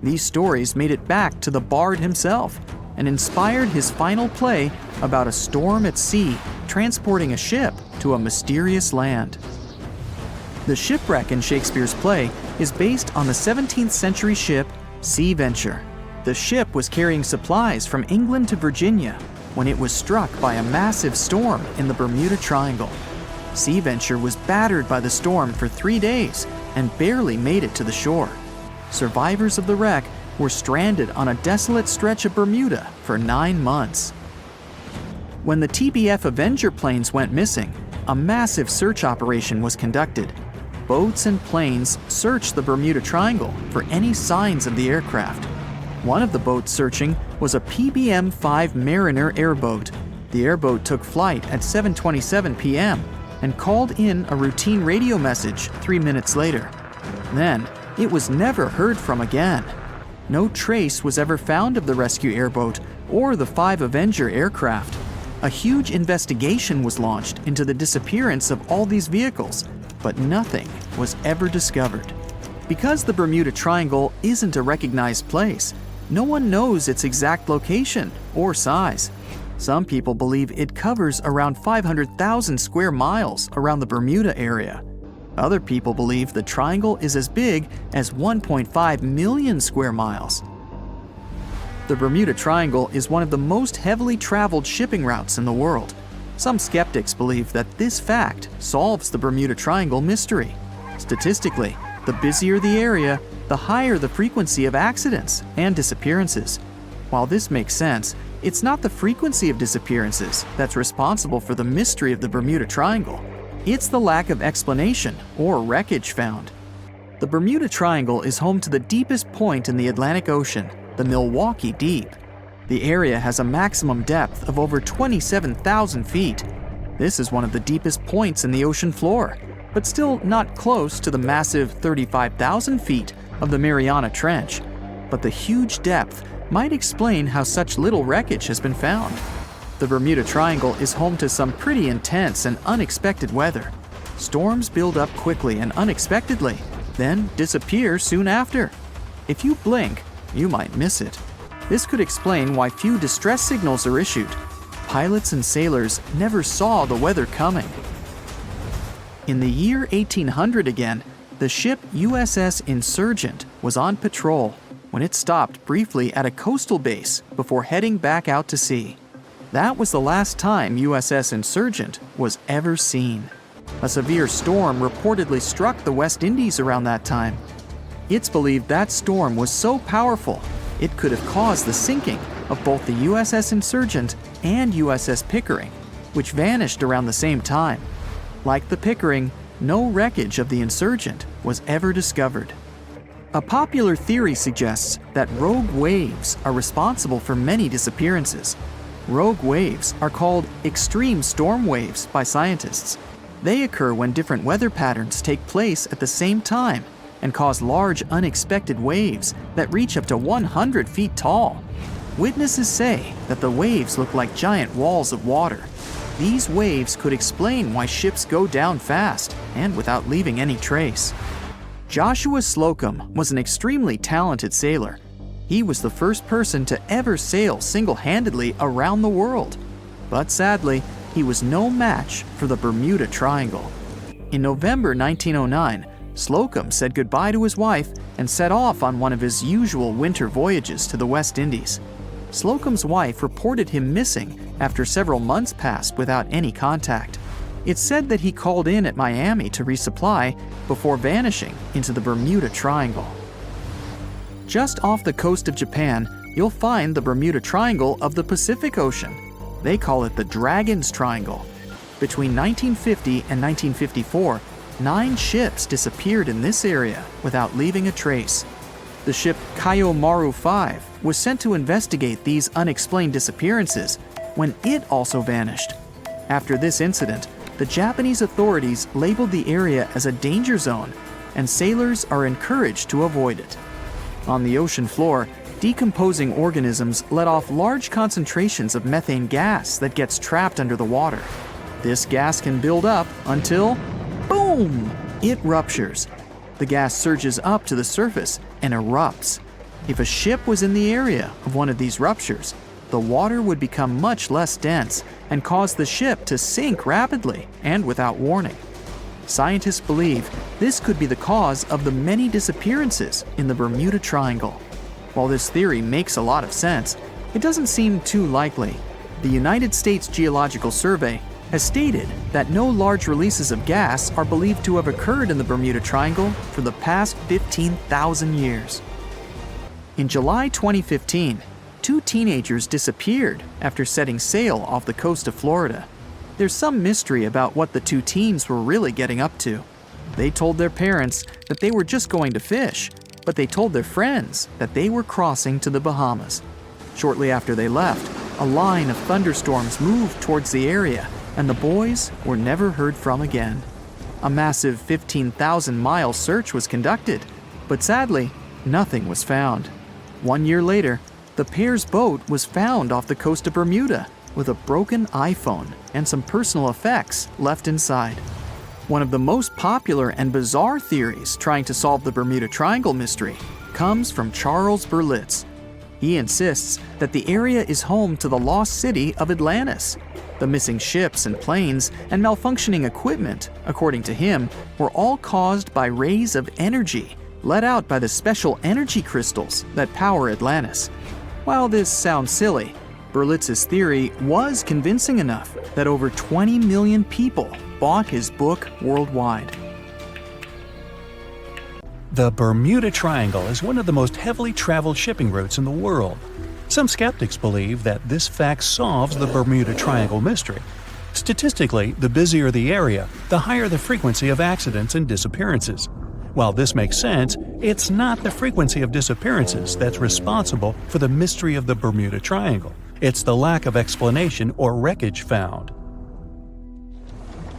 These stories made it back to the bard himself and inspired his final play about a storm at sea transporting a ship to a mysterious land. The shipwreck in Shakespeare's play is based on the 17th century ship Sea Venture. The ship was carrying supplies from England to Virginia when it was struck by a massive storm in the Bermuda Triangle. Sea Venture was battered by the storm for 3 days and barely made it to the shore. Survivors of the wreck were stranded on a desolate stretch of Bermuda for 9 months. When the TBF Avenger planes went missing, a massive search operation was conducted. Boats and planes searched the Bermuda Triangle for any signs of the aircraft. One of the boats searching was a PBM-5 Mariner airboat. The airboat took flight at 7:27 p.m. and called in a routine radio message 3 minutes later. Then, it was never heard from again. No trace was ever found of the rescue airboat or the 5 Avenger aircraft. A huge investigation was launched into the disappearance of all these vehicles, but nothing was ever discovered. Because the Bermuda Triangle isn't a recognized place, no one knows its exact location or size. Some people believe it covers around 500,000 square miles around the Bermuda area. Other people believe the triangle is as big as 1.5 million square miles. The Bermuda Triangle is one of the most heavily traveled shipping routes in the world. Some skeptics believe that this fact solves the Bermuda Triangle mystery. Statistically, the busier the area, the higher the frequency of accidents and disappearances. While this makes sense, it's not the frequency of disappearances that's responsible for the mystery of the Bermuda Triangle. It's the lack of explanation or wreckage found. The Bermuda Triangle is home to the deepest point in the Atlantic Ocean, the Milwaukee Deep. The area has a maximum depth of over 27,000 feet. This is one of the deepest points in the ocean floor, but still not close to the massive 35,000 feet of the Mariana Trench. But the huge depth might explain how such little wreckage has been found. The Bermuda Triangle is home to some pretty intense and unexpected weather. Storms build up quickly and unexpectedly, then disappear soon after. If you blink, you might miss it. This could explain why few distress signals are issued. Pilots and sailors never saw the weather coming. In the year 1800 again, the ship USS Insurgent was on patrol when it stopped briefly at a coastal base before heading back out to sea. That was the last time USS Insurgent was ever seen. A severe storm reportedly struck the West Indies around that time. It's believed that storm was so powerful, it could have caused the sinking of both the USS Insurgent and USS Pickering, which vanished around the same time. Like the Pickering, no wreckage of the Insurgent was ever discovered. A popular theory suggests that rogue waves are responsible for many disappearances. Rogue waves are called extreme storm waves by scientists. They occur when different weather patterns take place at the same time and cause large unexpected waves that reach up to 100 feet tall. Witnesses say that the waves look like giant walls of water. These waves could explain why ships go down fast and without leaving any trace. Joshua Slocum was an extremely talented sailor. He was the first person to ever sail single-handedly around the world. But sadly, he was no match for the Bermuda Triangle. In November 1909, Slocum said goodbye to his wife and set off on one of his usual winter voyages to the West Indies. Slocum's wife reported him missing after several months passed without any contact. It's said that he called in at Miami to resupply before vanishing into the Bermuda Triangle. Just off the coast of Japan, you'll find the Bermuda Triangle of the Pacific Ocean. They call it the Dragon's Triangle. Between 1950 and 1954, 9 ships disappeared in this area without leaving a trace. The ship Kaiomaru 5 was sent to investigate these unexplained disappearances when it also vanished. After this incident, the Japanese authorities labeled the area as a danger zone, and sailors are encouraged to avoid it. On the ocean floor, decomposing organisms let off large concentrations of methane gas that gets trapped under the water. This gas can build up until, boom, it ruptures. The gas surges up to the surface and erupts. If a ship was in the area of one of these ruptures, the water would become much less dense and cause the ship to sink rapidly and without warning. Scientists believe this could be the cause of the many disappearances in the Bermuda Triangle. While this theory makes a lot of sense, it doesn't seem too likely. The United States Geological Survey has stated that no large releases of gas are believed to have occurred in the Bermuda Triangle for the past 15,000 years. In July 2015, 2 teenagers disappeared after setting sail off the coast of Florida. There's some mystery about what the 2 teens were really getting up to. They told their parents that they were just going to fish, but they told their friends that they were crossing to the Bahamas. Shortly after they left, a line of thunderstorms moved towards the area, and the boys were never heard from again. A massive 15,000-mile search was conducted, but sadly, nothing was found. 1 year later, the pair's boat was found off the coast of Bermuda with a broken iPhone and some personal effects left inside. One of the most popular and bizarre theories trying to solve the Bermuda Triangle mystery comes from Charles Berlitz. He insists that the area is home to the lost city of Atlantis. The missing ships and planes and malfunctioning equipment, according to him, were all caused by rays of energy let out by the special energy crystals that power Atlantis. While this sounds silly, Berlitz's theory was convincing enough that over 20 million people bought his book worldwide. The Bermuda Triangle is one of the most heavily traveled shipping routes in the world. Some skeptics believe that this fact solves the Bermuda Triangle mystery. Statistically, the busier the area, the higher the frequency of accidents and disappearances. While this makes sense, it's not the frequency of disappearances that's responsible for the mystery of the Bermuda Triangle. It's the lack of explanation or wreckage found.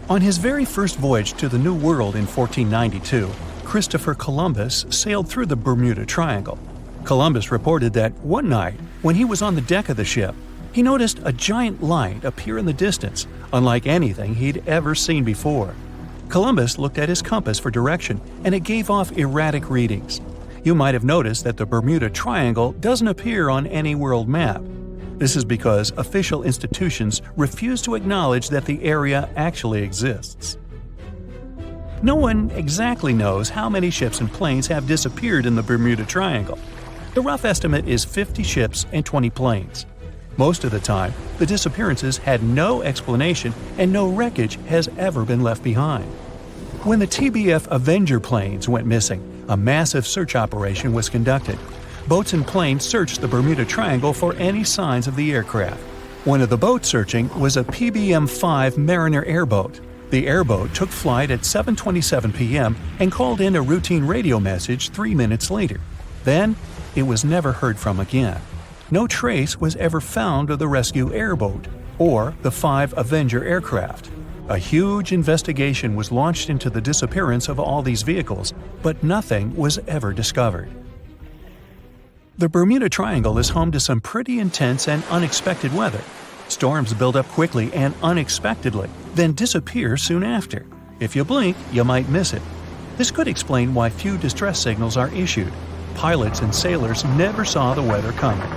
On his very first voyage to the New World in 1492, Christopher Columbus sailed through the Bermuda Triangle. Columbus reported that one night, when he was on the deck of the ship, he noticed a giant light appear in the distance, unlike anything he'd ever seen before. Columbus looked at his compass for direction, and it gave off erratic readings. You might have noticed that the Bermuda Triangle doesn't appear on any world map. This is because official institutions refuse to acknowledge that the area actually exists. No one exactly knows how many ships and planes have disappeared in the Bermuda Triangle. The rough estimate is 50 ships and 20 planes. Most of the time, the disappearances had no explanation and no wreckage has ever been left behind. When the TBF Avenger planes went missing, a massive search operation was conducted. Boats and planes searched the Bermuda Triangle for any signs of the aircraft. One of the boats searching was a PBM-5 Mariner airboat. The airboat took flight at 7:27 p.m. and called in a routine radio message 3 minutes later. Then, it was never heard from again. No trace was ever found of the rescue airboat or the 5 Avenger aircraft. A huge investigation was launched into the disappearance of all these vehicles, but nothing was ever discovered. The Bermuda Triangle is home to some pretty intense and unexpected weather. Storms build up quickly and unexpectedly, then disappear soon after. If you blink, you might miss it. This could explain why few distress signals are issued. Pilots and sailors never saw the weather coming.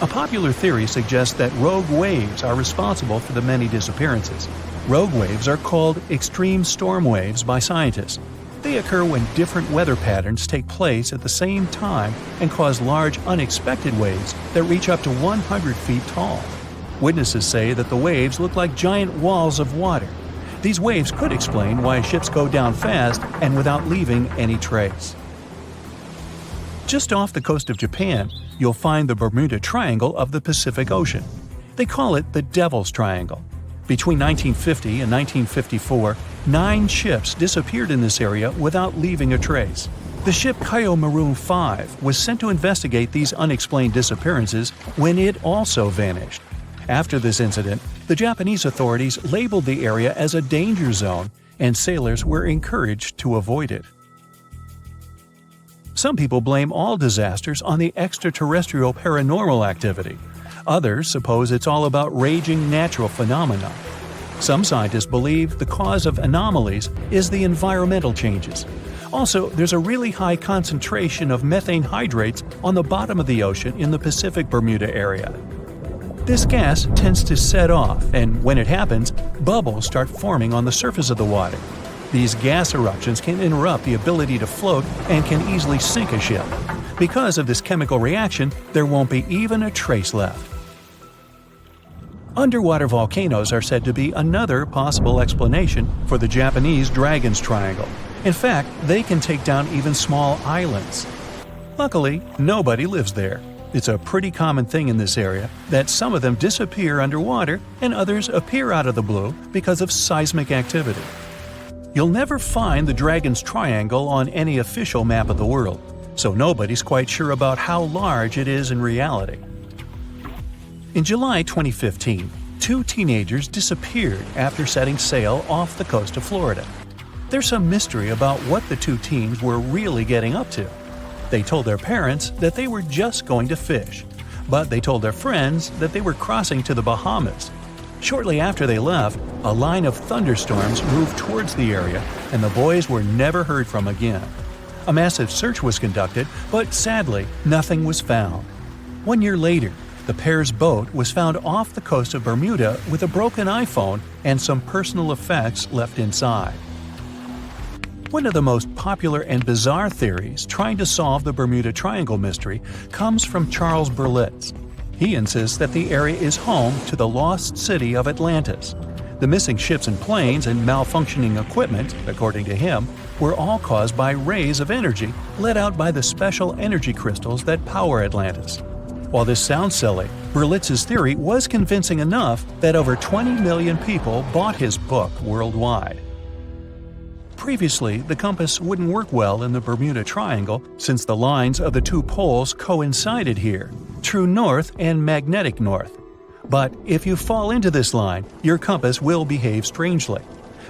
A popular theory suggests that rogue waves are responsible for the many disappearances. Rogue waves are called extreme storm waves by scientists. They occur when different weather patterns take place at the same time and cause large unexpected waves that reach up to 100 feet tall. Witnesses say that the waves look like giant walls of water. These waves could explain why ships go down fast and without leaving any trace. Just off the coast of Japan, you'll find the Bermuda Triangle of the Pacific Ocean. They call it the Devil's Triangle. Between 1950 and 1954, 9 ships disappeared in this area without leaving a trace. The ship Kaio Maroon 5 was sent to investigate these unexplained disappearances when it also vanished. After this incident, the Japanese authorities labeled the area as a danger zone, and sailors were encouraged to avoid it. Some people blame all disasters on the extraterrestrial paranormal activity. Others suppose it's all about raging natural phenomena. Some scientists believe the cause of anomalies is the environmental changes. Also, there's a really high concentration of methane hydrates on the bottom of the ocean in the Pacific Bermuda area. This gas tends to set off, and when it happens, bubbles start forming on the surface of the water. These gas eruptions can interrupt the ability to float and can easily sink a ship. Because of this chemical reaction, there won't be even a trace left. Underwater volcanoes are said to be another possible explanation for the Japanese Dragon's Triangle. In fact, they can take down even small islands. Luckily, nobody lives there. It's a pretty common thing in this area that some of them disappear underwater and others appear out of the blue because of seismic activity. You'll never find the Dragon's Triangle on any official map of the world, so nobody's quite sure about how large it is in reality. In July 2015, 2 teenagers disappeared after setting sail off the coast of Florida. There's some mystery about what the 2 teens were really getting up to. They told their parents that they were just going to fish, but they told their friends that they were crossing to the Bahamas. Shortly after they left, a line of thunderstorms moved towards the area, and the boys were never heard from again. A massive search was conducted, but sadly, nothing was found. 1 year later, the pair's boat was found off the coast of Bermuda with a broken iPhone and some personal effects left inside. One of the most popular and bizarre theories trying to solve the Bermuda Triangle mystery comes from Charles Berlitz. He insists that the area is home to the lost city of Atlantis. The missing ships and planes and malfunctioning equipment, according to him, were all caused by rays of energy let out by the special energy crystals that power Atlantis. While this sounds silly, Berlitz's theory was convincing enough that over 20 million people bought his book worldwide. Previously, the compass wouldn't work well in the Bermuda Triangle since the lines of the two poles coincided here, true north and magnetic north. But if you fall into this line, your compass will behave strangely.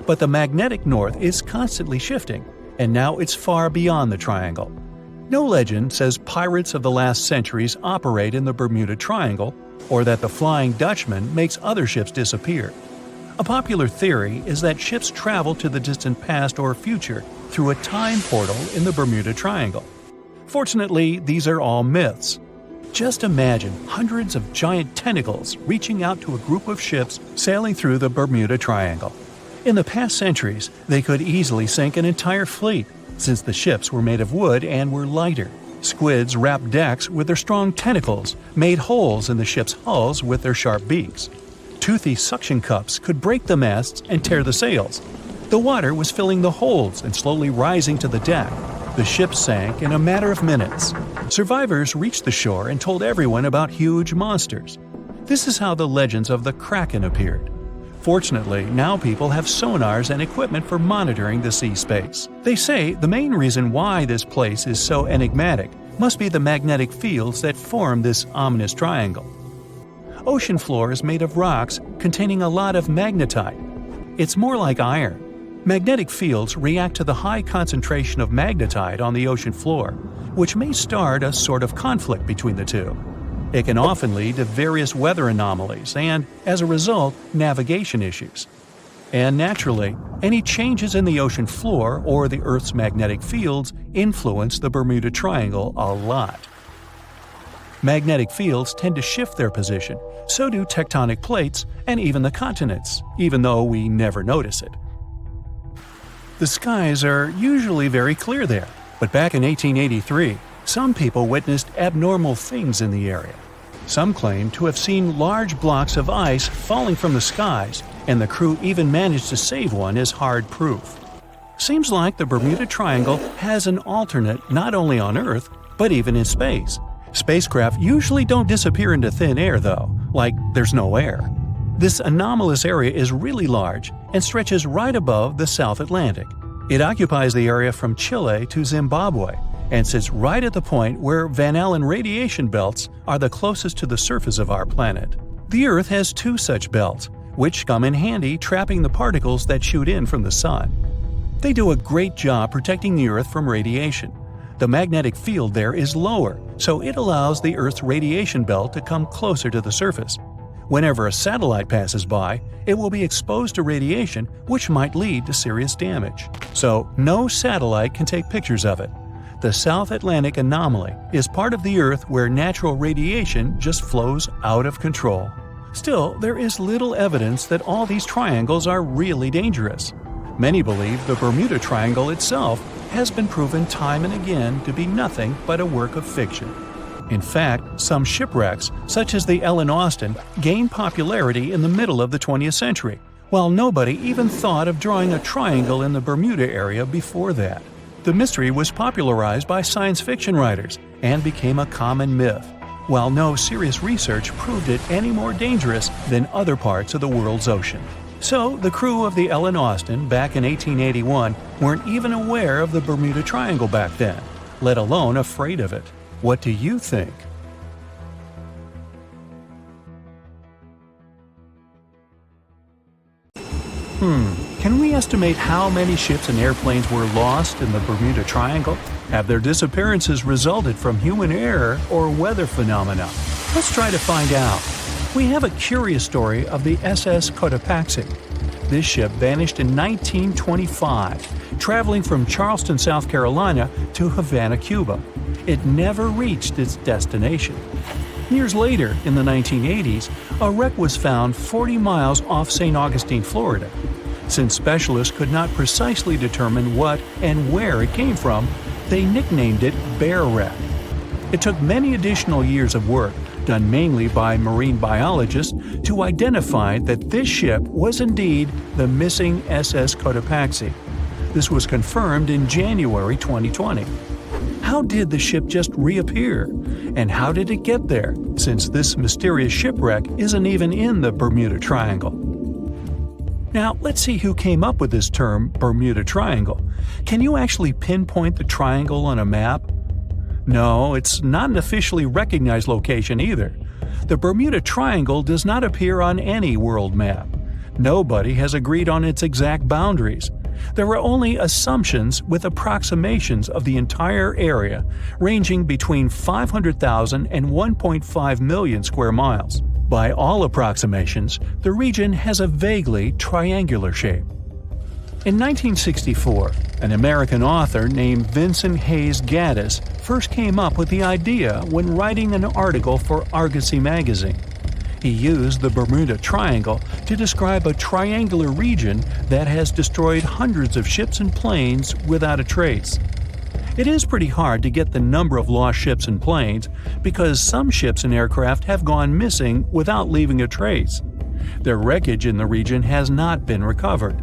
But the magnetic north is constantly shifting, and now it's far beyond the triangle. No legend says pirates of the last centuries operate in the Bermuda Triangle, or that the Flying Dutchman makes other ships disappear. A popular theory is that ships travel to the distant past or future through a time portal in the Bermuda Triangle. Fortunately, these are all myths. Just imagine hundreds of giant tentacles reaching out to a group of ships sailing through the Bermuda Triangle. In the past centuries, they could easily sink an entire fleet, since the ships were made of wood and were lighter. Squids wrapped decks with their strong tentacles, made holes in the ship's hulls with their sharp beaks. Toothy suction cups could break the masts and tear the sails. The water was filling the holds and slowly rising to the deck. The ship sank in a matter of minutes. Survivors reached the shore and told everyone about huge monsters. This is how the legends of the Kraken appeared. Fortunately, now people have sonars and equipment for monitoring the sea space. They say the main reason why this place is so enigmatic must be the magnetic fields that form this ominous triangle. Ocean floor is made of rocks containing a lot of magnetite. It's more like iron. Magnetic fields react to the high concentration of magnetite on the ocean floor, which may start a sort of conflict between the two. It can often lead to various weather anomalies and, as a result, navigation issues. And naturally, any changes in the ocean floor or the Earth's magnetic fields influence the Bermuda Triangle a lot. Magnetic fields tend to shift their position, so do tectonic plates and even the continents, even though we never notice it. The skies are usually very clear there, but back in 1883, some people witnessed abnormal things in the area. Some claim to have seen large blocks of ice falling from the skies, and the crew even managed to save one as hard proof. Seems like the Bermuda Triangle has an alternate not only on Earth, but even in space. Spacecraft usually don't disappear into thin air though, like there's no air. This anomalous area is really large and stretches right above the South Atlantic. It occupies the area from Chile to Zimbabwe and sits right at the point where Van Allen radiation belts are the closest to the surface of our planet. The Earth has two such belts, which come in handy trapping the particles that shoot in from the Sun. They do a great job protecting the Earth from radiation. The magnetic field there is lower, so it allows the Earth's radiation belt to come closer to the surface. Whenever a satellite passes by, it will be exposed to radiation, which might lead to serious damage. So, no satellite can take pictures of it. The South Atlantic anomaly is part of the Earth where natural radiation just flows out of control. Still, there is little evidence that all these triangles are really dangerous. Many believe the Bermuda Triangle itself has been proven time and again to be nothing but a work of fiction. In fact, some shipwrecks, such as the Ellen Austin, gained popularity in the middle of the 20th century, while nobody even thought of drawing a triangle in the Bermuda area before that. The mystery was popularized by science fiction writers and became a common myth, while no serious research proved it any more dangerous than other parts of the world's ocean. So, the crew of the Ellen Austin back in 1881 weren't even aware of the Bermuda Triangle back then, let alone afraid of it. What do you think? Can we estimate how many ships and airplanes were lost in the Bermuda Triangle? Have their disappearances resulted from human error or weather phenomena? Let's try to find out. We have a curious story of the SS Cotopaxi. This ship vanished in 1925, traveling from Charleston, South Carolina to Havana, Cuba. It never reached its destination. Years later, in the 1980s, a wreck was found 40 miles off St. Augustine, Florida. Since specialists could not precisely determine what and where it came from, they nicknamed it Bear Wreck. It took many additional years of work done mainly by marine biologists to identify that this ship was indeed the missing SS Cotopaxi. This was confirmed in January 2020. How did the ship just reappear? And how did it get there, since this mysterious shipwreck isn't even in the Bermuda Triangle? Now, let's see who came up with this term, Bermuda Triangle. Can you actually pinpoint the triangle on a map? No, it's not an officially recognized location either. The Bermuda Triangle does not appear on any world map. Nobody has agreed on its exact boundaries. There are only assumptions with approximations of the entire area, ranging between 500,000 and 1.5 million square miles. By all approximations, the region has a vaguely triangular shape. In 1964, an American author named Vincent Hayes Gaddis first came up with the idea when writing an article for Argosy magazine. He used the Bermuda Triangle to describe a triangular region that has destroyed hundreds of ships and planes without a trace. It is pretty hard to get the number of lost ships and planes because some ships and aircraft have gone missing without leaving a trace. Their wreckage in the region has not been recovered,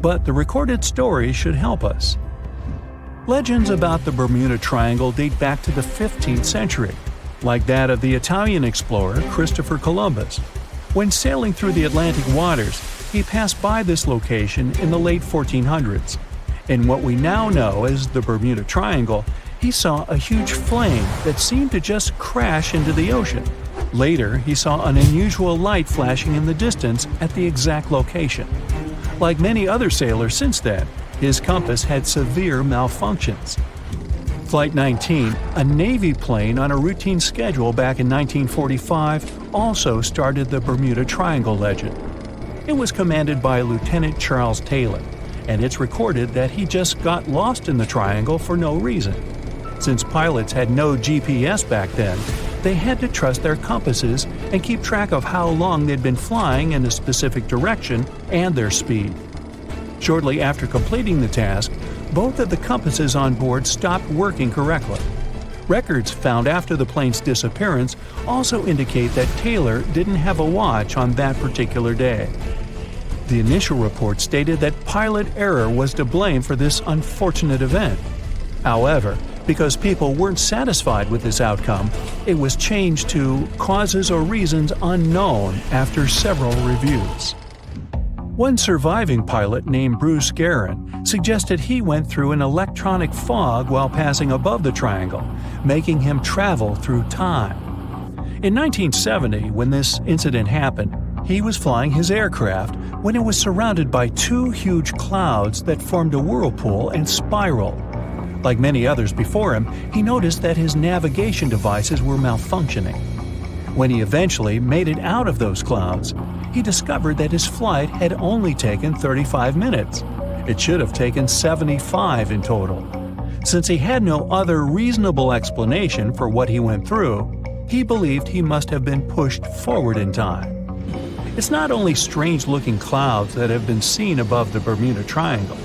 but the recorded stories should help us. Legends about the Bermuda Triangle date back to the 15th century, like that of the Italian explorer Christopher Columbus. When sailing through the Atlantic waters, he passed by this location in the late 1400s. In what we now know as the Bermuda Triangle, he saw a huge flame that seemed to just crash into the ocean. Later, he saw an unusual light flashing in the distance at the exact location. Like many other sailors since then, his compass had severe malfunctions. Flight 19, a Navy plane on a routine schedule back in 1945, also started the Bermuda Triangle legend. It was commanded by Lieutenant Charles Taylor, and it's recorded that he just got lost in the triangle for no reason. Since pilots had no GPS back then, they had to trust their compasses and keep track of how long they'd been flying in a specific direction and their speed. Shortly after completing the task, both of the compasses on board stopped working correctly. Records found after the plane's disappearance also indicate that Taylor didn't have a watch on that particular day. The initial report stated that pilot error was to blame for this unfortunate event. However, because people weren't satisfied with this outcome, it was changed to causes or reasons unknown after several reviews. One surviving pilot named Bruce Guerin suggested he went through an electronic fog while passing above the triangle, making him travel through time. In 1970, when this incident happened, he was flying his aircraft when it was surrounded by two huge clouds that formed a whirlpool and spiraled. Like many others before him, he noticed that his navigation devices were malfunctioning. When he eventually made it out of those clouds, he discovered that his flight had only taken 35 minutes. It should have taken 75 in total. Since he had no other reasonable explanation for what he went through, he believed he must have been pushed forward in time. It's not only strange-looking clouds that have been seen above the Bermuda Triangle.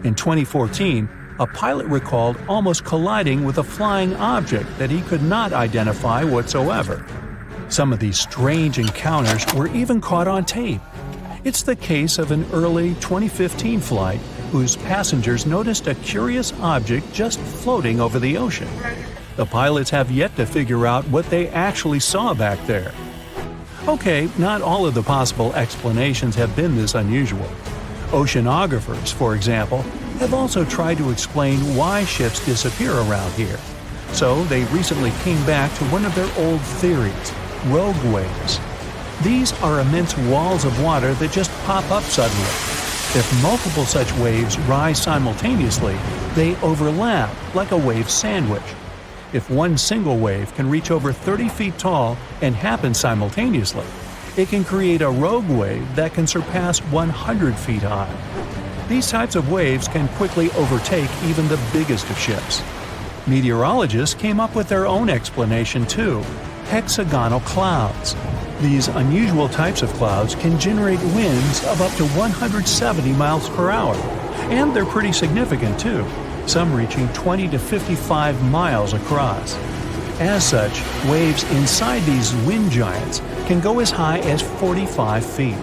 In 2014, a pilot recalled almost colliding with a flying object that he could not identify whatsoever. Some of these strange encounters were even caught on tape. It's the case of an early 2015 flight whose passengers noticed a curious object just floating over the ocean. The pilots have yet to figure out what they actually saw back there. Okay, not all of the possible explanations have been this unusual. Oceanographers, for example, have also tried to explain why ships disappear around here. So they recently came back to one of their old theories: rogue waves. These are immense walls of water that just pop up suddenly. If multiple such waves rise simultaneously, they overlap like a wave sandwich. If one single wave can reach over 30 feet tall and happen simultaneously, it can create a rogue wave that can surpass 100 feet high. These types of waves can quickly overtake even the biggest of ships. Meteorologists came up with their own explanation too: hexagonal clouds. These unusual types of clouds can generate winds of up to 170 miles per hour, and they're pretty significant too, some reaching 20 to 55 miles across. As such, waves inside these wind giants can go as high as 45 feet.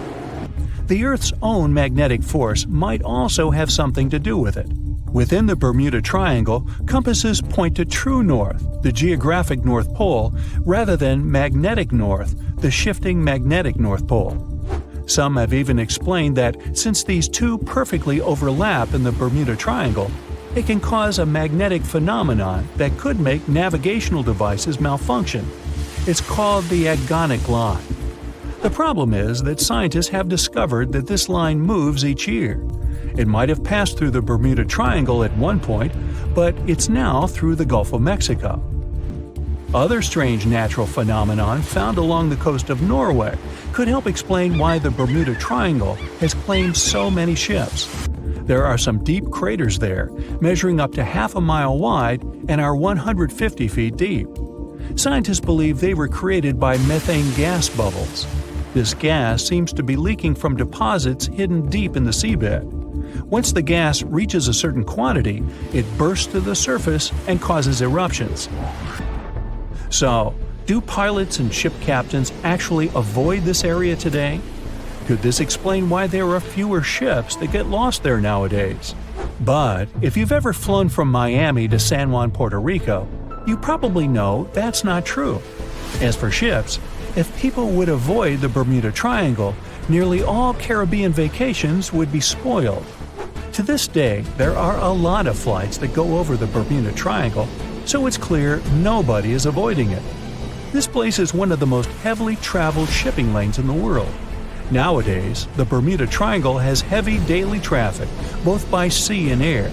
The Earth's own magnetic force might also have something to do with it. Within the Bermuda Triangle, compasses point to true north, the geographic North Pole, rather than magnetic north, the shifting magnetic North Pole. Some have even explained that since these two perfectly overlap in the Bermuda Triangle, it can cause a magnetic phenomenon that could make navigational devices malfunction. It's called the agonic line. The problem is that scientists have discovered that this line moves each year. It might have passed through the Bermuda Triangle at one point, but it's now through the Gulf of Mexico. Other strange natural phenomenon found along the coast of Norway could help explain why the Bermuda Triangle has claimed so many ships. There are some deep craters there, measuring up to half a mile wide and are 150 feet deep. Scientists believe they were created by methane gas bubbles. This gas seems to be leaking from deposits hidden deep in the seabed. Once the gas reaches a certain quantity, it bursts to the surface and causes eruptions. So, do pilots and ship captains actually avoid this area today? Could this explain why there are fewer ships that get lost there nowadays? But if you've ever flown from Miami to San Juan, Puerto Rico, you probably know that's not true. As for ships, if people would avoid the Bermuda Triangle, nearly all Caribbean vacations would be spoiled. To this day, there are a lot of flights that go over the Bermuda Triangle, so it's clear nobody is avoiding it. This place is one of the most heavily traveled shipping lanes in the world. Nowadays, the Bermuda Triangle has heavy daily traffic, both by sea and air.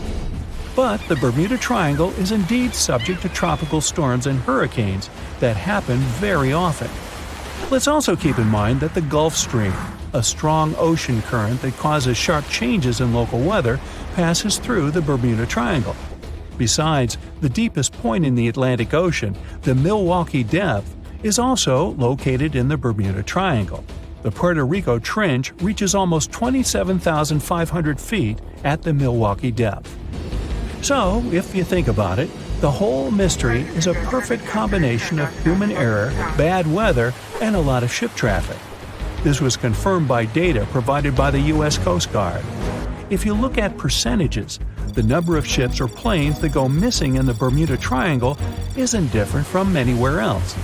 But the Bermuda Triangle is indeed subject to tropical storms and hurricanes that happen very often. Let's also keep in mind that the Gulf Stream, a strong ocean current that causes sharp changes in local weather, passes through the Bermuda Triangle. Besides, the deepest point in the Atlantic Ocean, the Milwaukee Depth, is also located in the Bermuda Triangle. The Puerto Rico Trench reaches almost 27,500 feet at the Milwaukee Depth. So, if you think about it, the whole mystery is a perfect combination of human error, bad weather, and a lot of ship traffic. This was confirmed by data provided by the U.S. Coast Guard. If you look at percentages, the number of ships or planes that go missing in the Bermuda Triangle isn't different from anywhere else.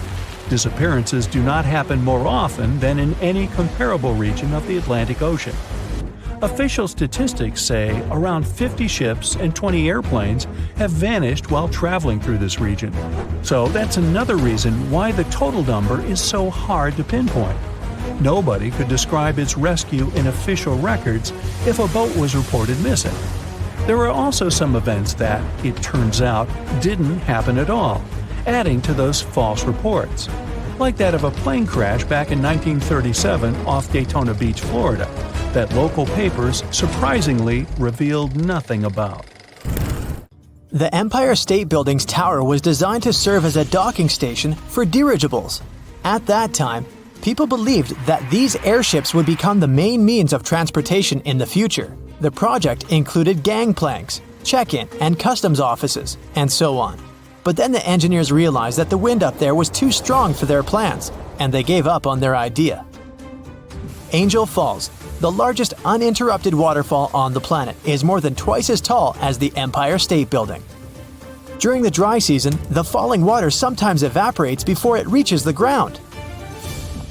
Disappearances do not happen more often than in any comparable region of the Atlantic Ocean. Official statistics say around 50 ships and 20 airplanes have vanished while traveling through this region. So that's another reason why the total number is so hard to pinpoint. Nobody could describe its rescue in official records if a boat was reported missing. There are also some events that, it turns out, didn't happen at all, adding to those false reports, like that of a plane crash back in 1937 off Daytona Beach, Florida, that local papers surprisingly revealed nothing about. The Empire State Building's tower was designed to serve as a docking station for dirigibles. At that time, people believed that these airships would become the main means of transportation in the future. The project included gangplanks, check-in and customs offices, and so on. But then the engineers realized that the wind up there was too strong for their plans, and they gave up on their idea. Angel Falls, the largest uninterrupted waterfall on the planet, is more than twice as tall as the Empire State Building. During the dry season, the falling water sometimes evaporates before it reaches the ground.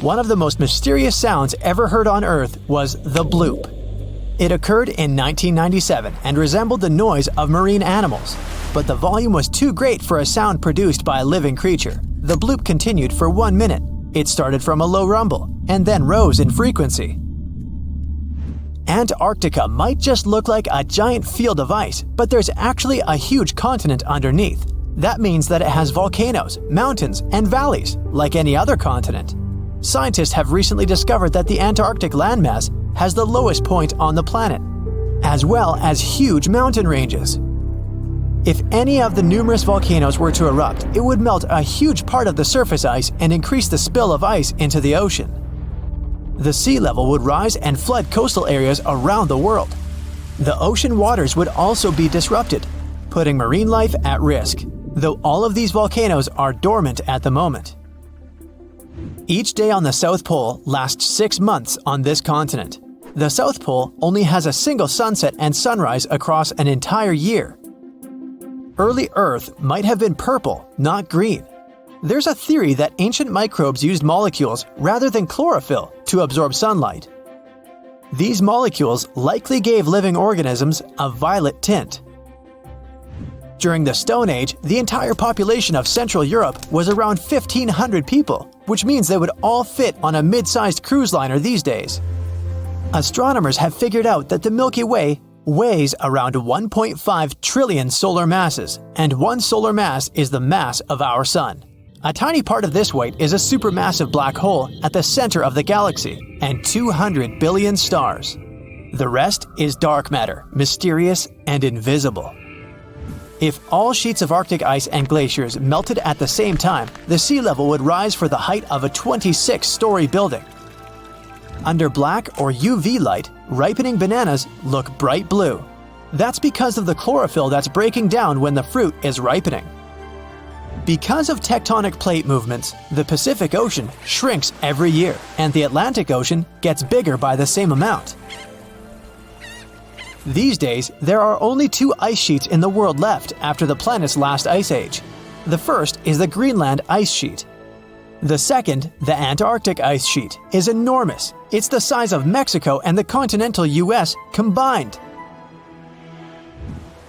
One of the most mysterious sounds ever heard on Earth was the bloop. It occurred in 1997 and resembled the noise of marine animals, but the volume was too great for a sound produced by a living creature. The bloop continued for 1 minute. It started from a low rumble and then rose in frequency. Antarctica might just look like a giant field of ice, but there's actually a huge continent underneath. That means that it has volcanoes, mountains, and valleys, like any other continent. Scientists have recently discovered that the Antarctic landmass has the lowest point on the planet, as well as huge mountain ranges. If any of the numerous volcanoes were to erupt, it would melt a huge part of the surface ice and increase the spill of ice into the ocean. The sea level would rise and flood coastal areas around the world. The ocean waters would also be disrupted, putting marine life at risk. though all of these volcanoes are dormant at the moment. Each day on the South Pole lasts 6 months on this continent. The South Pole only has a single sunset and sunrise across an entire year. Early Earth might have been purple, not green. There's a theory that ancient microbes used molecules rather than chlorophyll to absorb sunlight. These molecules likely gave living organisms a violet tint. During the Stone Age, the entire population of Central Europe was around 1,500 people, which means they would all fit on a mid-sized cruise liner these days. Astronomers have figured out that the Milky Way weighs around 1.5 trillion solar masses, and one solar mass is the mass of our Sun. A tiny part of this weight is a supermassive black hole at the center of the galaxy, and 200 billion stars. The rest is dark matter, mysterious and invisible. If all sheets of Arctic ice and glaciers melted at the same time, the sea level would rise for the height of a 26-story building. Under black or UV light, ripening bananas look bright blue. That's because of the chlorophyll that's breaking down when the fruit is ripening. Because of tectonic plate movements, the Pacific Ocean shrinks every year, and the Atlantic Ocean gets bigger by the same amount. These days, there are only 2 ice sheets in the world left after the planet's last ice age. The first is the Greenland ice sheet. The second, the Antarctic ice sheet, is enormous. It's the size of Mexico and the continental US combined.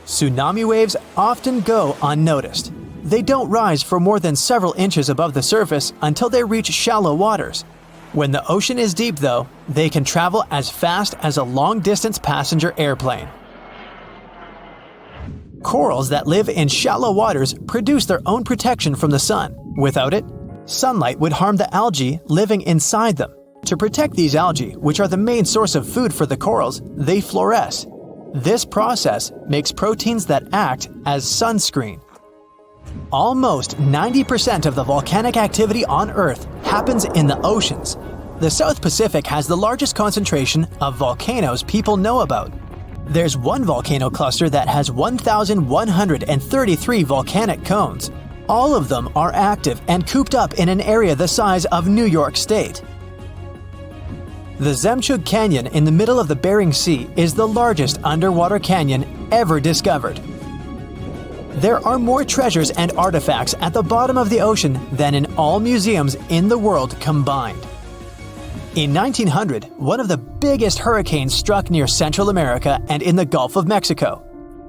Tsunami waves often go unnoticed. They don't rise for more than several inches above the surface until they reach shallow waters. When the ocean is deep, though, they can travel as fast as a long-distance passenger airplane. Corals that live in shallow waters produce their own protection from the sun. Without it, sunlight would harm the algae living inside them. To protect these algae, which are the main source of food for the corals, they fluoresce. This process makes proteins that act as sunscreen. Almost 90% of the volcanic activity on Earth happens in the oceans. The South Pacific has the largest concentration of volcanoes people know about. There's one volcano cluster that has 1,133 volcanic cones. All of them are active and cooped up in an area the size of New York State. The Zemchug Canyon in the middle of the Bering Sea is the largest underwater canyon ever discovered. There are more treasures and artifacts at the bottom of the ocean than in all museums in the world combined. In 1900, one of the biggest hurricanes struck near Central America and in the Gulf of Mexico.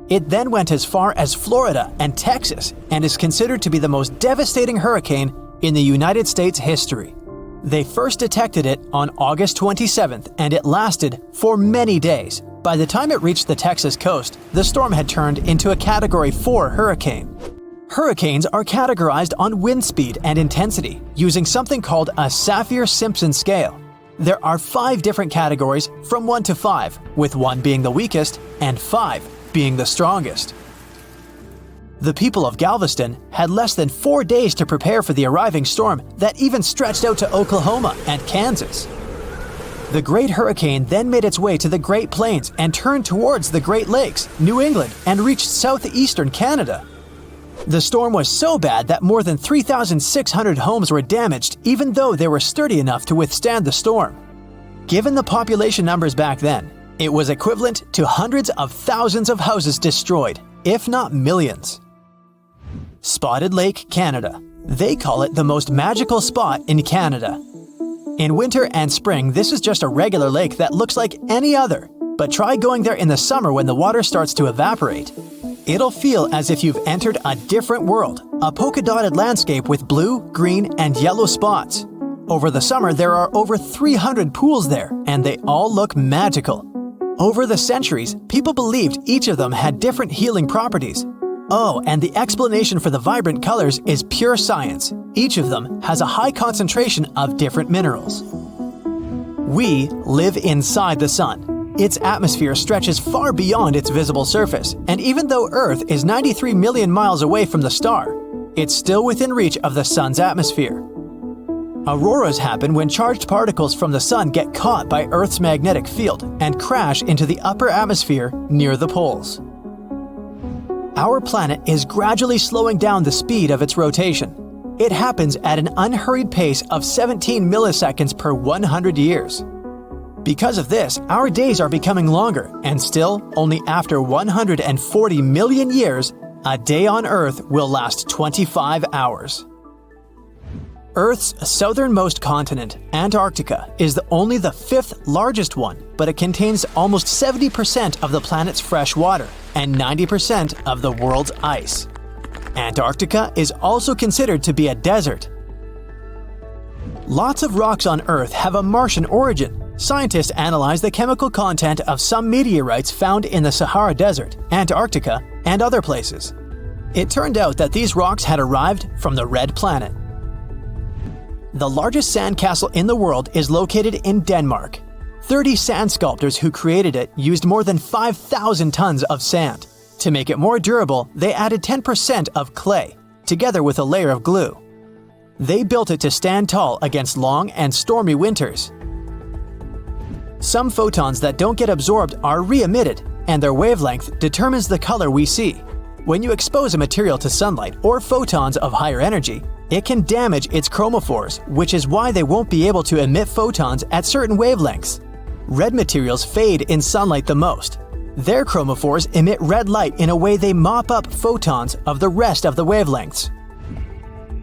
It then went as far as Florida and Texas and is considered to be the most devastating hurricane in the United States history. They first detected it on August 27th, and it lasted for many days. By the time it reached the Texas coast, the storm had turned into a Category 4 hurricane. Hurricanes are categorized on wind speed and intensity using something called a Saffir-Simpson scale. There are 5 different categories from 1 to 5, with 1 being the weakest and 5 being the strongest. The people of Galveston had less than 4 days to prepare for the arriving storm that even stretched out to Oklahoma and Kansas. The Great Hurricane then made its way to the Great Plains and turned towards the Great Lakes, New England, and reached southeastern Canada. The storm was so bad that more than 3,600 homes were damaged, even though they were sturdy enough to withstand the storm. Given the population numbers back then, it was equivalent to hundreds of thousands of houses destroyed, if not millions. Spotted Lake, Canada. They call it the most magical spot in Canada. In winter and spring, this is just a regular lake that looks like any other, but try going there in the summer when the water starts to evaporate. It'll feel as if you've entered a different world, a polka-dotted landscape with blue, green, and yellow spots. Over the summer, there are over 300 pools there, and they all look magical. Over the centuries, people believed each of them had different healing properties. Oh, and the explanation for the vibrant colors is pure science. Each of them has a high concentration of different minerals. We live inside the sun. Its atmosphere stretches far beyond its visible surface, and even though Earth is 93 million miles away from the star, it's still within reach of the sun's atmosphere. Auroras happen when charged particles from the sun get caught by Earth's magnetic field and crash into the upper atmosphere near the poles. Our planet is gradually slowing down the speed of its rotation. It happens at an unhurried pace of 17 milliseconds per 100 years. Because of this, our days are becoming longer, and still, only after 140 million years, a day on Earth will last 25 hours. Earth's southernmost continent, Antarctica, is only the fifth largest one, but it contains almost 70% of the planet's fresh water and 90% of the world's ice. Antarctica is also considered to be a desert. Lots of rocks on Earth have a Martian origin. Scientists analyze the chemical content of some meteorites found in the Sahara Desert, Antarctica, and other places. It turned out that these rocks had arrived from the Red Planet. The largest sandcastle in the world is located in Denmark. 30 sand sculptors who created it used more than 5,000 tons of sand. To make it more durable, they added 10% of clay, together with a layer of glue. They built it to stand tall against long and stormy winters. Some photons that don't get absorbed are re-emitted, and their wavelength determines the color we see. When you expose a material to sunlight or photons of higher energy, it can damage its chromophores, which is why they won't be able to emit photons at certain wavelengths. Red materials fade in sunlight the most. Their chromophores emit red light in a way they mop up photons of the rest of the wavelengths.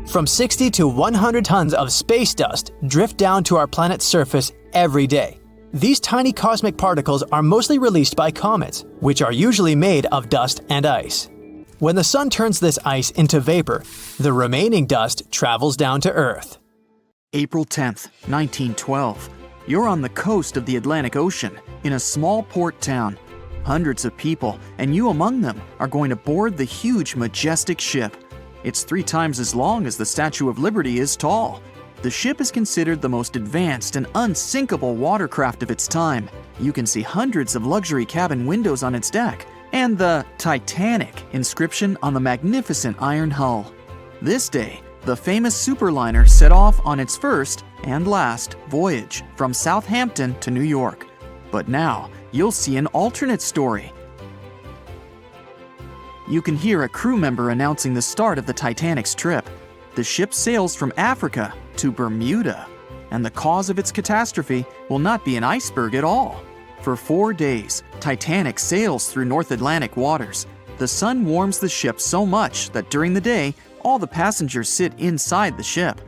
From 60 to 100 tons of space dust drift down to our planet's surface every day. These tiny cosmic particles are mostly released by comets, which are usually made of dust and ice. When the sun turns this ice into vapor, the remaining dust travels down to Earth. April 10th, 1912. You're on the coast of the Atlantic Ocean, in a small port town. Hundreds of people, and you among them, are going to board the huge, majestic ship. It's 3 times as long as the Statue of Liberty is tall. The ship is considered the most advanced and unsinkable watercraft of its time. You can see hundreds of luxury cabin windows on its deck, and the Titanic inscription on the magnificent iron hull. This day, the famous superliner set off on its first and last voyage from Southampton to New York. But now, you'll see an alternate story. You can hear a crew member announcing the start of the Titanic's trip. The ship sails from Africa to Bermuda, and the cause of its catastrophe will not be an iceberg at all. For 4 days, Titanic sails through North Atlantic waters. The sun warms the ship so much that during the day, all the passengers sit inside the ship.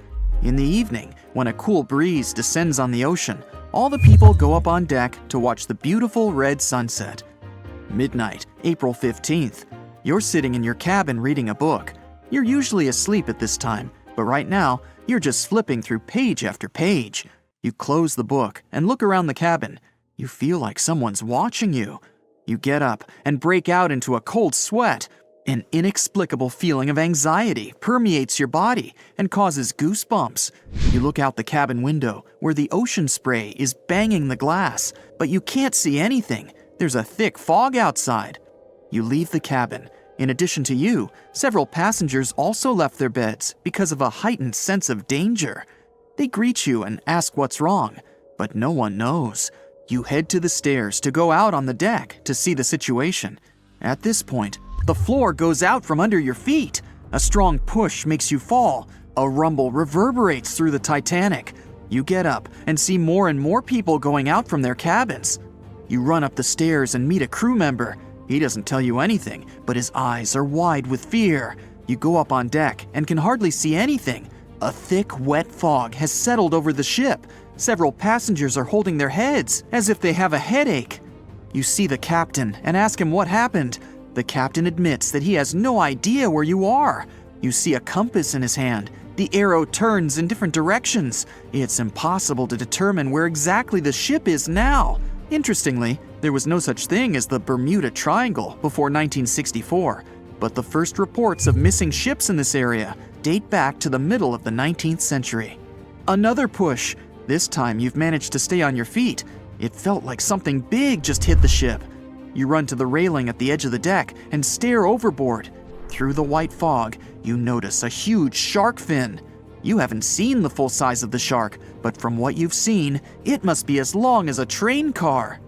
In the evening, when a cool breeze descends on the ocean, all the people go up on deck to watch the beautiful red sunset. Midnight, April 15th. You're sitting in your cabin reading a book. You're usually asleep at this time, but right now, you're just flipping through page after page. You close the book and look around the cabin. You feel like someone's watching you. You get up and break out into a cold sweat. An inexplicable feeling of anxiety permeates your body and causes goosebumps. You look out the cabin window where the ocean spray is banging the glass, but you can't see anything. There's a thick fog outside. You leave the cabin. In addition to you, several passengers also left their beds because of a heightened sense of danger. They greet you and ask what's wrong, but no one knows. You head to the stairs to go out on the deck to see the situation. At this point, the floor goes out from under your feet. A strong push makes you fall. A rumble reverberates through the Titanic. You get up and see more and more people going out from their cabins. You run up the stairs and meet a crew member. He doesn't tell you anything, but his eyes are wide with fear. You go up on deck and can hardly see anything. A thick, wet fog has settled over the ship. Several passengers are holding their heads as if they have a headache. You see the captain and ask him what happened. The captain admits that he has no idea where you are. You see a compass in his hand. The arrow turns in different directions. It's impossible to determine where exactly the ship is now. Interestingly, there was no such thing as the Bermuda Triangle before 1964, but the first reports of missing ships in this area date back to the middle of the 19th century. Another push. This time you've managed to stay on your feet. It felt like something big just hit the ship. You run to the railing at the edge of the deck and stare overboard. Through the white fog, you notice a huge shark fin. You haven't seen the full size of the shark, but from what you've seen, it must be as long as a train car.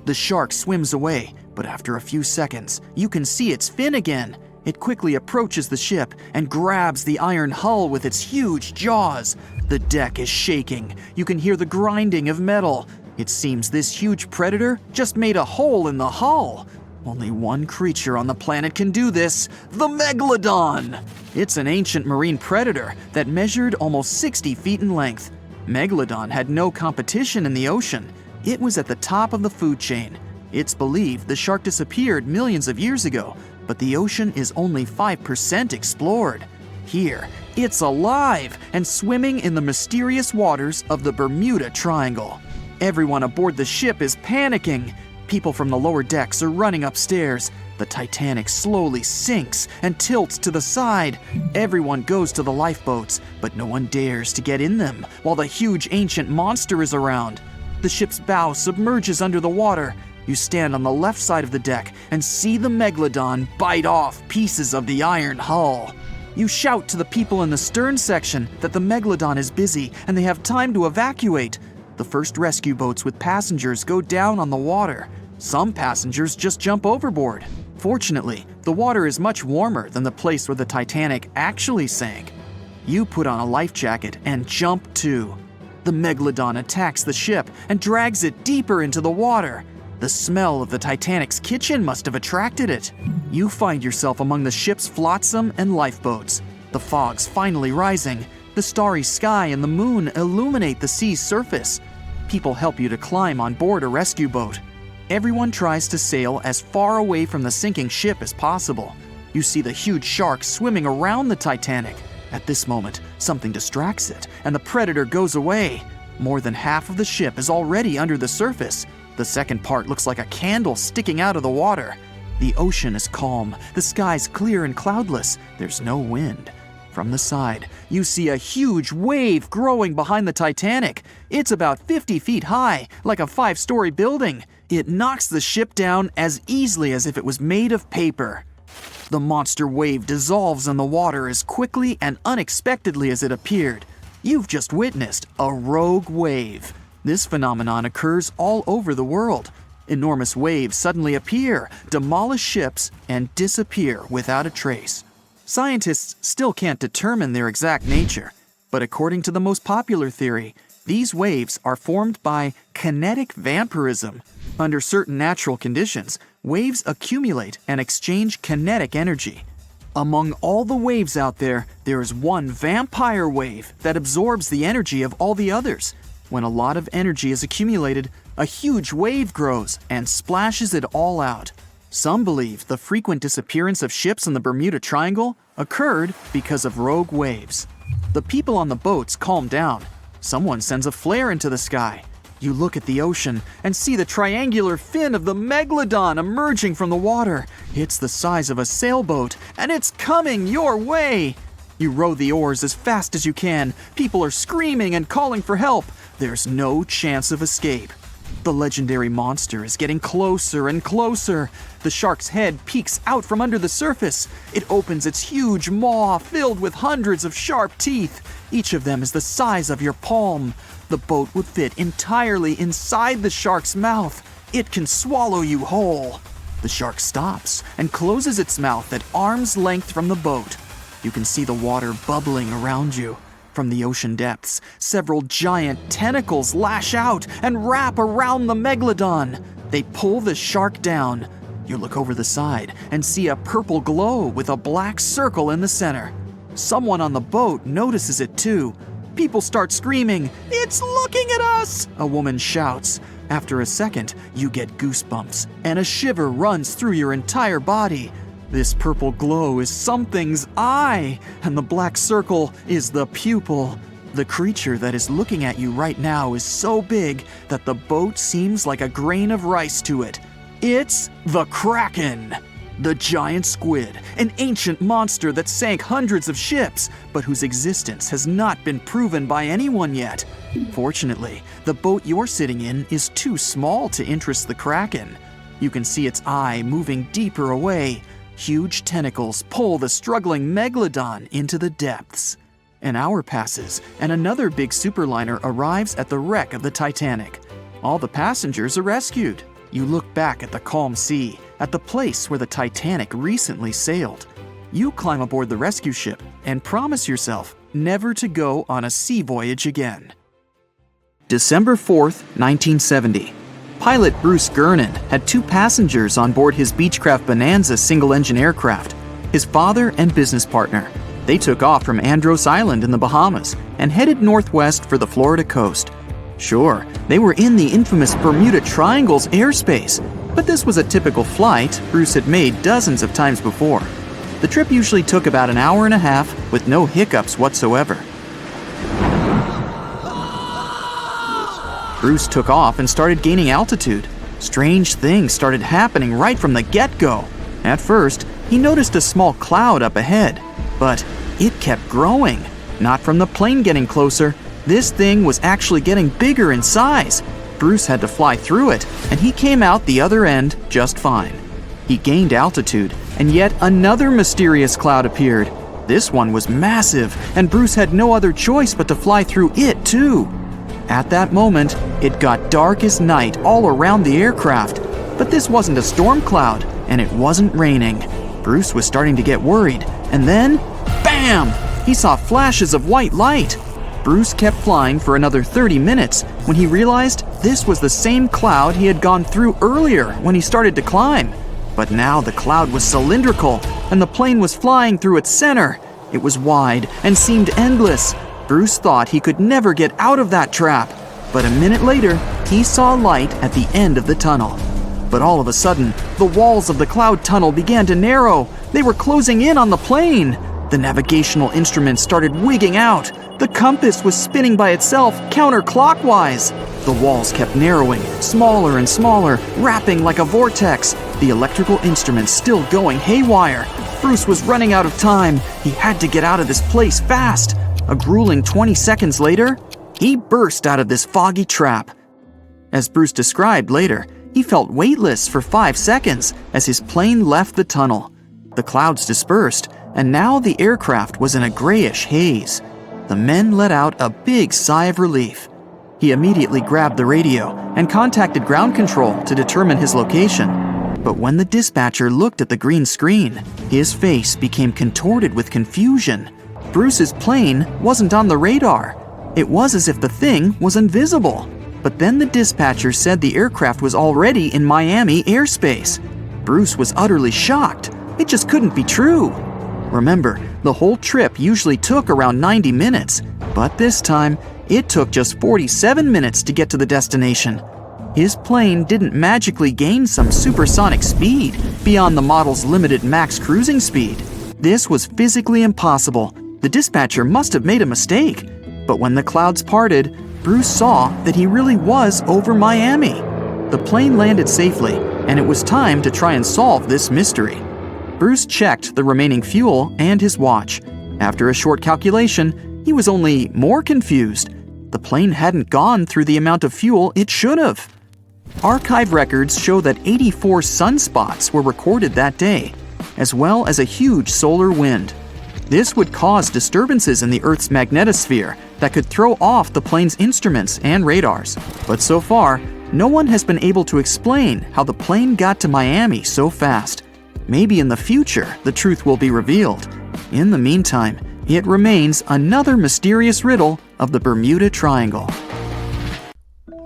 The shark swims away, But after a few seconds, you can see its fin again. It quickly approaches the ship and grabs the iron hull with its huge jaws. The deck is shaking. You can hear the grinding of metal. It seems this huge predator just made a hole in the hull. Only one creature on the planet can do this, the Megalodon. It's an ancient marine predator that measured almost 60 feet in length. Megalodon had no competition in the ocean. It was at the top of the food chain. It's believed the shark disappeared millions of years ago, but the ocean is only 5% explored. Here, it's alive and swimming in the mysterious waters of the Bermuda Triangle. Everyone aboard the ship is panicking. People from the lower decks are running upstairs. The Titanic slowly sinks and tilts to the side. Everyone goes to the lifeboats, but no one dares to get in them while the huge ancient monster is around. The ship's bow submerges under the water. You stand on the left side of the deck and see the Megalodon bite off pieces of the iron hull. You shout to the people in the stern section that the Megalodon is busy and they have time to evacuate. The first rescue boats with passengers go down on the water. Some passengers just jump overboard. Fortunately, the water is much warmer than the place where the Titanic actually sank. You put on a life jacket and jump too. The Megalodon attacks the ship and drags it deeper into the water. The smell of the Titanic's kitchen must have attracted it. You find yourself among the ship's flotsam and lifeboats. The fog's finally rising. The starry sky and the moon illuminate the sea's surface. People help you to climb on board a rescue boat. Everyone tries to sail as far away from the sinking ship as possible. You see the huge shark swimming around the Titanic. At this moment, something distracts it, and the predator goes away. More than half of the ship is already under the surface. The second part looks like a candle sticking out of the water. The ocean is calm, the sky's clear and cloudless, there's no wind. From the side, you see a huge wave growing behind the Titanic. It's about 50 feet high, like a 5-story building. It knocks the ship down as easily as if it was made of paper. The monster wave dissolves in the water as quickly and unexpectedly as it appeared. You've just witnessed a rogue wave. This phenomenon occurs all over the world. Enormous waves suddenly appear, demolish ships, and disappear without a trace. Scientists still can't determine their exact nature, but according to the most popular theory, these waves are formed by kinetic vampirism. Under certain natural conditions, waves accumulate and exchange kinetic energy. Among all the waves out there, there is one vampire wave that absorbs the energy of all the others. When a lot of energy is accumulated, a huge wave grows and splashes it all out. Some believe the frequent disappearance of ships in the Bermuda Triangle occurred because of rogue waves. The people on the boats calm down. Someone sends a flare into the sky. You look at the ocean and see the triangular fin of the Megalodon emerging from the water. It's the size of a sailboat, and it's coming your way. You row the oars as fast as you can. People are screaming and calling for help. There's no chance of escape. The legendary monster is getting closer and closer. The shark's head peeks out from under the surface. It opens its huge maw filled with hundreds of sharp teeth. Each of them is the size of your palm. The boat would fit entirely inside the shark's mouth. It can swallow you whole. The shark stops and closes its mouth at arm's length from the boat. You can see the water bubbling around you. From the ocean depths, several giant tentacles lash out and wrap around the Megalodon. They pull the shark down. You look over the side and see a purple glow with a black circle in the center. Someone on the boat notices it too. People start screaming, "It's looking at us!" a woman shouts. After a second, you get goosebumps, and a shiver runs through your entire body. This purple glow is something's eye, and the black circle is the pupil. The creature that is looking at you right now is so big that the boat seems like a grain of rice to it. It's the Kraken! The giant squid, an ancient monster that sank hundreds of ships, but whose existence has not been proven by anyone yet. Fortunately, the boat you're sitting in is too small to interest the Kraken. You can see its eye moving deeper away. Huge tentacles pull the struggling Megalodon into the depths. An hour passes, and another big superliner arrives at the wreck of the Titanic. All the passengers are rescued. You look back at the calm sea. at the place where the Titanic recently sailed. You climb aboard the rescue ship and promise yourself never to go on a sea voyage again. December 4th, 1970. Pilot Bruce Gernon had 2 passengers on board his Beechcraft Bonanza single-engine aircraft, his father and business partner. They took off from Andros Island in the Bahamas and headed northwest for the Florida coast. Sure, they were in the infamous Bermuda Triangle's airspace, but this was a typical flight Bruce had made dozens of times before. The trip usually took about an hour and a half with no hiccups whatsoever. Bruce took off and started gaining altitude. Strange things started happening right from the get-go. At first, he noticed a small cloud up ahead, but it kept growing. Not from the plane getting closer. This thing was actually getting bigger in size. Bruce had to fly through it, and he came out the other end just fine. He gained altitude, and yet another mysterious cloud appeared. This one was massive, and Bruce had no other choice but to fly through it too. At that moment, it got dark as night all around the aircraft. But this wasn't a storm cloud, and it wasn't raining. Bruce was starting to get worried, and then, bam! He saw flashes of white light. Bruce kept flying for another 30 minutes when he realized this was the same cloud he had gone through earlier when he started to climb. But now the cloud was cylindrical, and the plane was flying through its center. It was wide and seemed endless. Bruce thought he could never get out of that trap. But a minute later, he saw light at the end of the tunnel. But all of a sudden, the walls of the cloud tunnel began to narrow. They were closing in on the plane. The navigational instruments started wigging out. The compass was spinning by itself counterclockwise. The walls kept narrowing, smaller and smaller, wrapping like a vortex. The electrical instruments still going haywire. Bruce was running out of time. He had to get out of this place fast. A grueling 20 seconds later, he burst out of this foggy trap. As Bruce described later, he felt weightless for 5 seconds as his plane left the tunnel. The clouds dispersed, and now the aircraft was in a grayish haze. The men let out a big sigh of relief. He immediately grabbed the radio and contacted ground control to determine his location. But when the dispatcher looked at the green screen, his face became contorted with confusion. Bruce's plane wasn't on the radar. It was as if the thing was invisible. But then the dispatcher said the aircraft was already in Miami airspace. Bruce was utterly shocked. It just couldn't be true. Remember, the whole trip usually took around 90 minutes, but this time, it took just 47 minutes to get to the destination. His plane didn't magically gain some supersonic speed beyond the model's limited max cruising speed. This was physically impossible. The dispatcher must have made a mistake. But when the clouds parted, Bruce saw that he really was over Miami. The plane landed safely, and it was time to try and solve this mystery. Bruce checked the remaining fuel and his watch. After a short calculation, he was only more confused. The plane hadn't gone through the amount of fuel it should have. Archive records show that 84 sunspots were recorded that day, as well as a huge solar wind. This would cause disturbances in the Earth's magnetosphere that could throw off the plane's instruments and radars. But so far, no one has been able to explain how the plane got to Miami so fast. Maybe in the future, the truth will be revealed. In the meantime, it remains another mysterious riddle of the Bermuda Triangle.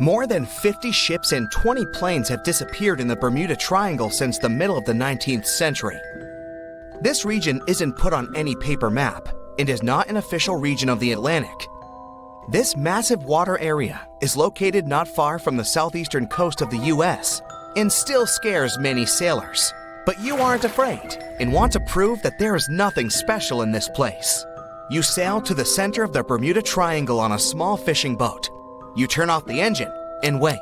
More than 50 ships and 20 planes have disappeared in the Bermuda Triangle since the middle of the 19th century. This region isn't put on any paper map and is not an official region of the Atlantic. This massive water area is located not far from the southeastern coast of the US and still scares many sailors. But you aren't afraid and want to prove that there is nothing special in this place. You sail to the center of the Bermuda Triangle on a small fishing boat. You turn off the engine and wait.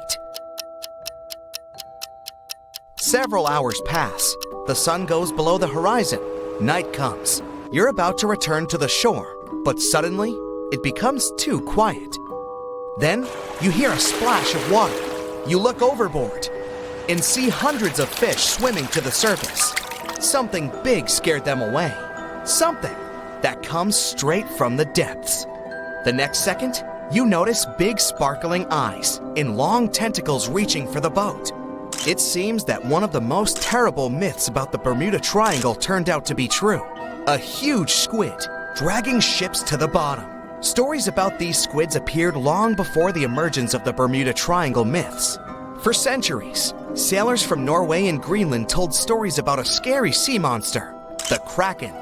Several hours pass. The sun goes below the horizon. Night comes. You're about to return to the shore, but suddenly, it becomes too quiet. Then, you hear a splash of water. You look overboard and see hundreds of fish swimming to the surface. Something big scared them away. Something that comes straight from the depths. The next second, you notice big sparkling eyes and long tentacles reaching for the boat. It seems that one of the most terrible myths about the Bermuda Triangle turned out to be true. A huge squid dragging ships to the bottom. Stories about these squids appeared long before the emergence of the Bermuda Triangle myths. For centuries, sailors from Norway and Greenland told stories about a scary sea monster, the Kraken.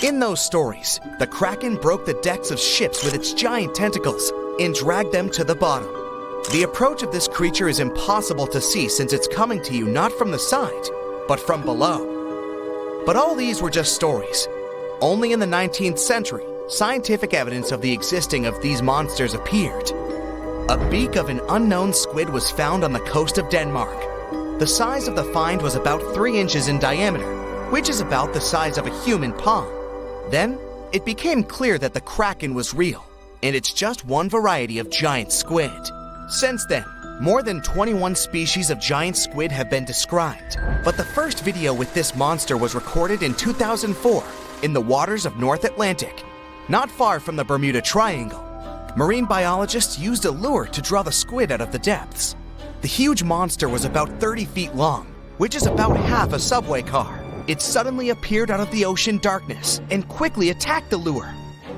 In those stories, the Kraken broke the decks of ships with its giant tentacles and dragged them to the bottom. The approach of this creature is impossible to see since it's coming to you not from the side, but from below. But all these were just stories. Only in the 19th century, scientific evidence of the existing of these monsters appeared. A beak of an unknown squid was found on the coast of Denmark. The size of the find was about 3 inches in diameter, which is about the size of a human palm. Then, it became clear that the Kraken was real, and it's just one variety of giant squid. Since then, more than 21 species of giant squid have been described, but the first video with this monster was recorded in 2004 in the waters of North Atlantic, not far from the Bermuda Triangle. Marine biologists used a lure to draw the squid out of the depths. The huge monster was about 30 feet long, which is about half a subway car. It suddenly appeared out of the ocean darkness and quickly attacked the lure,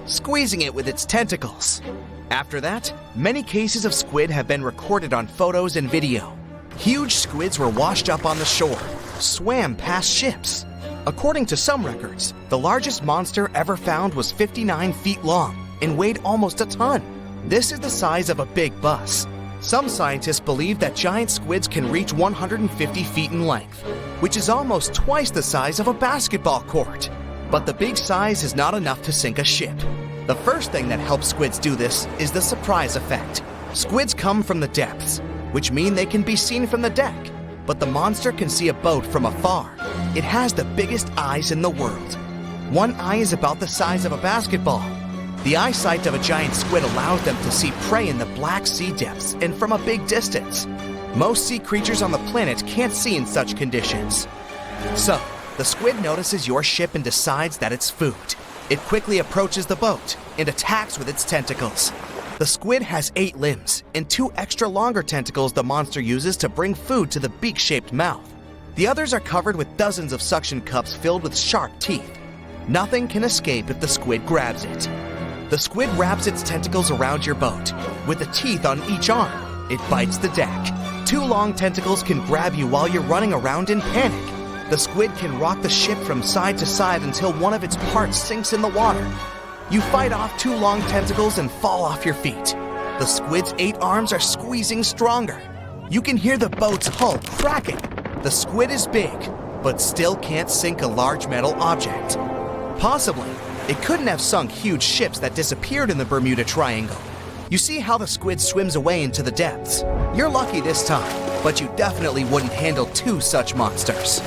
squeezing it with its tentacles. After that, many cases of squid have been recorded on photos and video. Huge squids were washed up on the shore, swam past ships. According to some records, the largest monster ever found was 59 feet long and weighed almost a ton. This is the size of a big bus. Some scientists believe that giant squids can reach 150 feet in length, which is almost twice the size of a basketball court. But the big size is not enough to sink a ship. The first thing that helps squids do this is the surprise effect. Squids come from the depths, which mean they can be seen from the deck, but the monster can see a boat from afar. It has the biggest eyes in the world. One eye is about the size of a basketball. The eyesight of a giant squid allows them to see prey in the Black Sea depths and from a big distance. Most sea creatures on the planet can't see in such conditions. So, the squid notices your ship and decides that it's food. It quickly approaches the boat and attacks with its tentacles. The squid has 8 limbs and 2 extra longer tentacles the monster uses to bring food to the beak-shaped mouth. The others are covered with dozens of suction cups filled with sharp teeth. Nothing can escape if the squid grabs it. The squid wraps its tentacles around your boat. With the teeth on each arm, it bites the deck. 2 long tentacles can grab you while you're running around in panic. The squid can rock the ship from side to side until one of its parts sinks in the water. You fight off 2 long tentacles and fall off your feet. The squid's 8 arms are squeezing stronger. You can hear the boat's hull cracking. The squid is big, but still can't sink a large metal object. Possibly, it couldn't have sunk huge ships that disappeared in the Bermuda Triangle. You see how the squid swims away into the depths. You're lucky this time, but you definitely wouldn't handle 2 such monsters.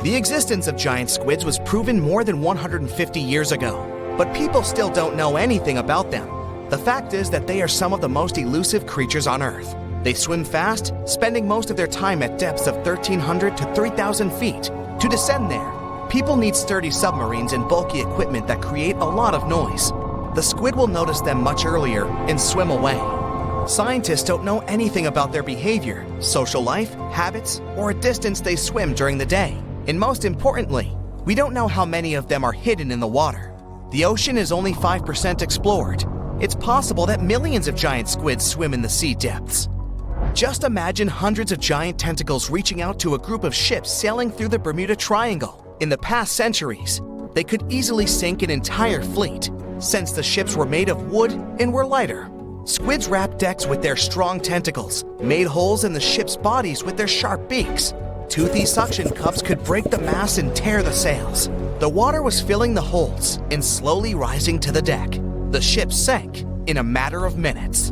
The existence of giant squids was proven more than 150 years ago, but people still don't know anything about them. The fact is that they are some of the most elusive creatures on Earth. They swim fast, spending most of their time at depths of 1,300 to 3,000 feet. To descend there, people need sturdy submarines and bulky equipment that create a lot of noise. The squid will notice them much earlier and swim away. Scientists don't know anything about their behavior, social life, habits, or a distance they swim during the day. And most importantly, we don't know how many of them are hidden in the water. The ocean is only 5% explored. It's possible that millions of giant squids swim in the sea depths. Just imagine hundreds of giant tentacles reaching out to a group of ships sailing through the Bermuda Triangle. In the past centuries, they could easily sink an entire fleet, since the ships were made of wood and were lighter. Squids wrapped decks with their strong tentacles, made holes in the ship's bodies with their sharp beaks. Toothy suction cups could break the masts and tear the sails. The water was filling the holes and slowly rising to the deck. The ship sank in a matter of minutes.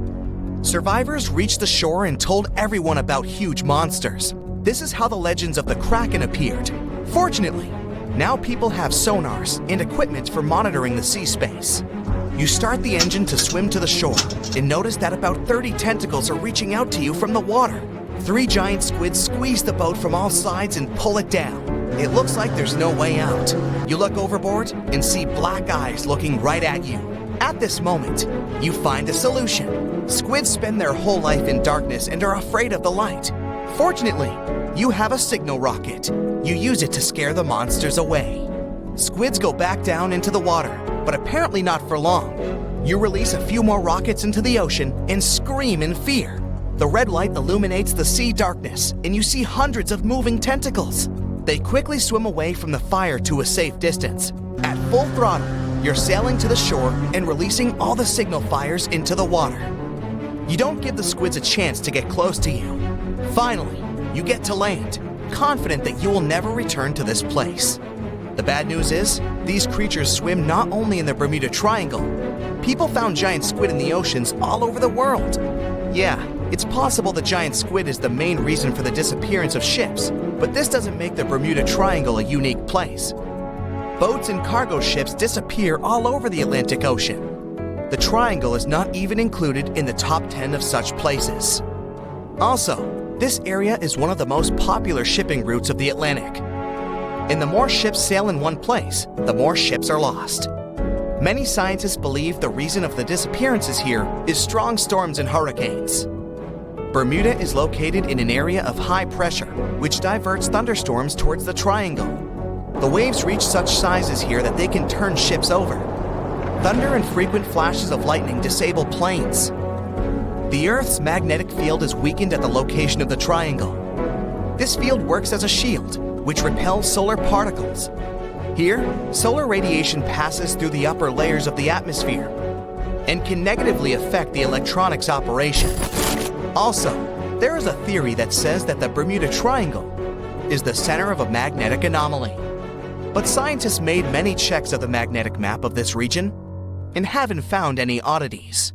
Survivors reached the shore and told everyone about huge monsters. This is how the legends of the Kraken appeared. Fortunately, now people have sonars and equipment for monitoring the sea space. You start the engine to swim to the shore and notice that about 30 tentacles are reaching out to you from the water. 3 giant squids squeeze the boat from all sides and pull it down. It looks like there's no way out. You look overboard and see black eyes looking right at you. At this moment, you find a solution. Squids spend their whole life in darkness and are afraid of the light. Fortunately, you have a signal rocket. You use it to scare the monsters away. Squids go back down into the water, but apparently not for long. You release a few more rockets into the ocean and scream in fear. The red light illuminates the sea darkness, and you see hundreds of moving tentacles. They quickly swim away from the fire to a safe distance. At full throttle, you're sailing to the shore and releasing all the signal fires into the water. You don't give the squids a chance to get close to you. Finally, you get to land, confident that you will never return to this place. The bad news is, these creatures swim not only in the Bermuda Triangle. People found giant squid in the oceans all over the world. Yeah, it's possible the giant squid is the main reason for the disappearance of ships, but this doesn't make the Bermuda Triangle a unique place. Boats and cargo ships disappear all over the Atlantic Ocean. The Triangle is not even included in the top 10 of such places. Also, this area is one of the most popular shipping routes of the Atlantic. And the more ships sail in one place, the more ships are lost. Many scientists believe the reason of the disappearances here is strong storms and hurricanes. Bermuda is located in an area of high pressure, which diverts thunderstorms towards the triangle. The waves reach such sizes here that they can turn ships over. Thunder and frequent flashes of lightning disable planes. The Earth's magnetic field is weakened at the location of the triangle. This field works as a shield, which repels solar particles. Here, solar radiation passes through the upper layers of the atmosphere and can negatively affect the electronics operation. Also, there is a theory that says that the Bermuda Triangle is the center of a magnetic anomaly. But scientists made many checks of the magnetic map of this region and haven't found any oddities.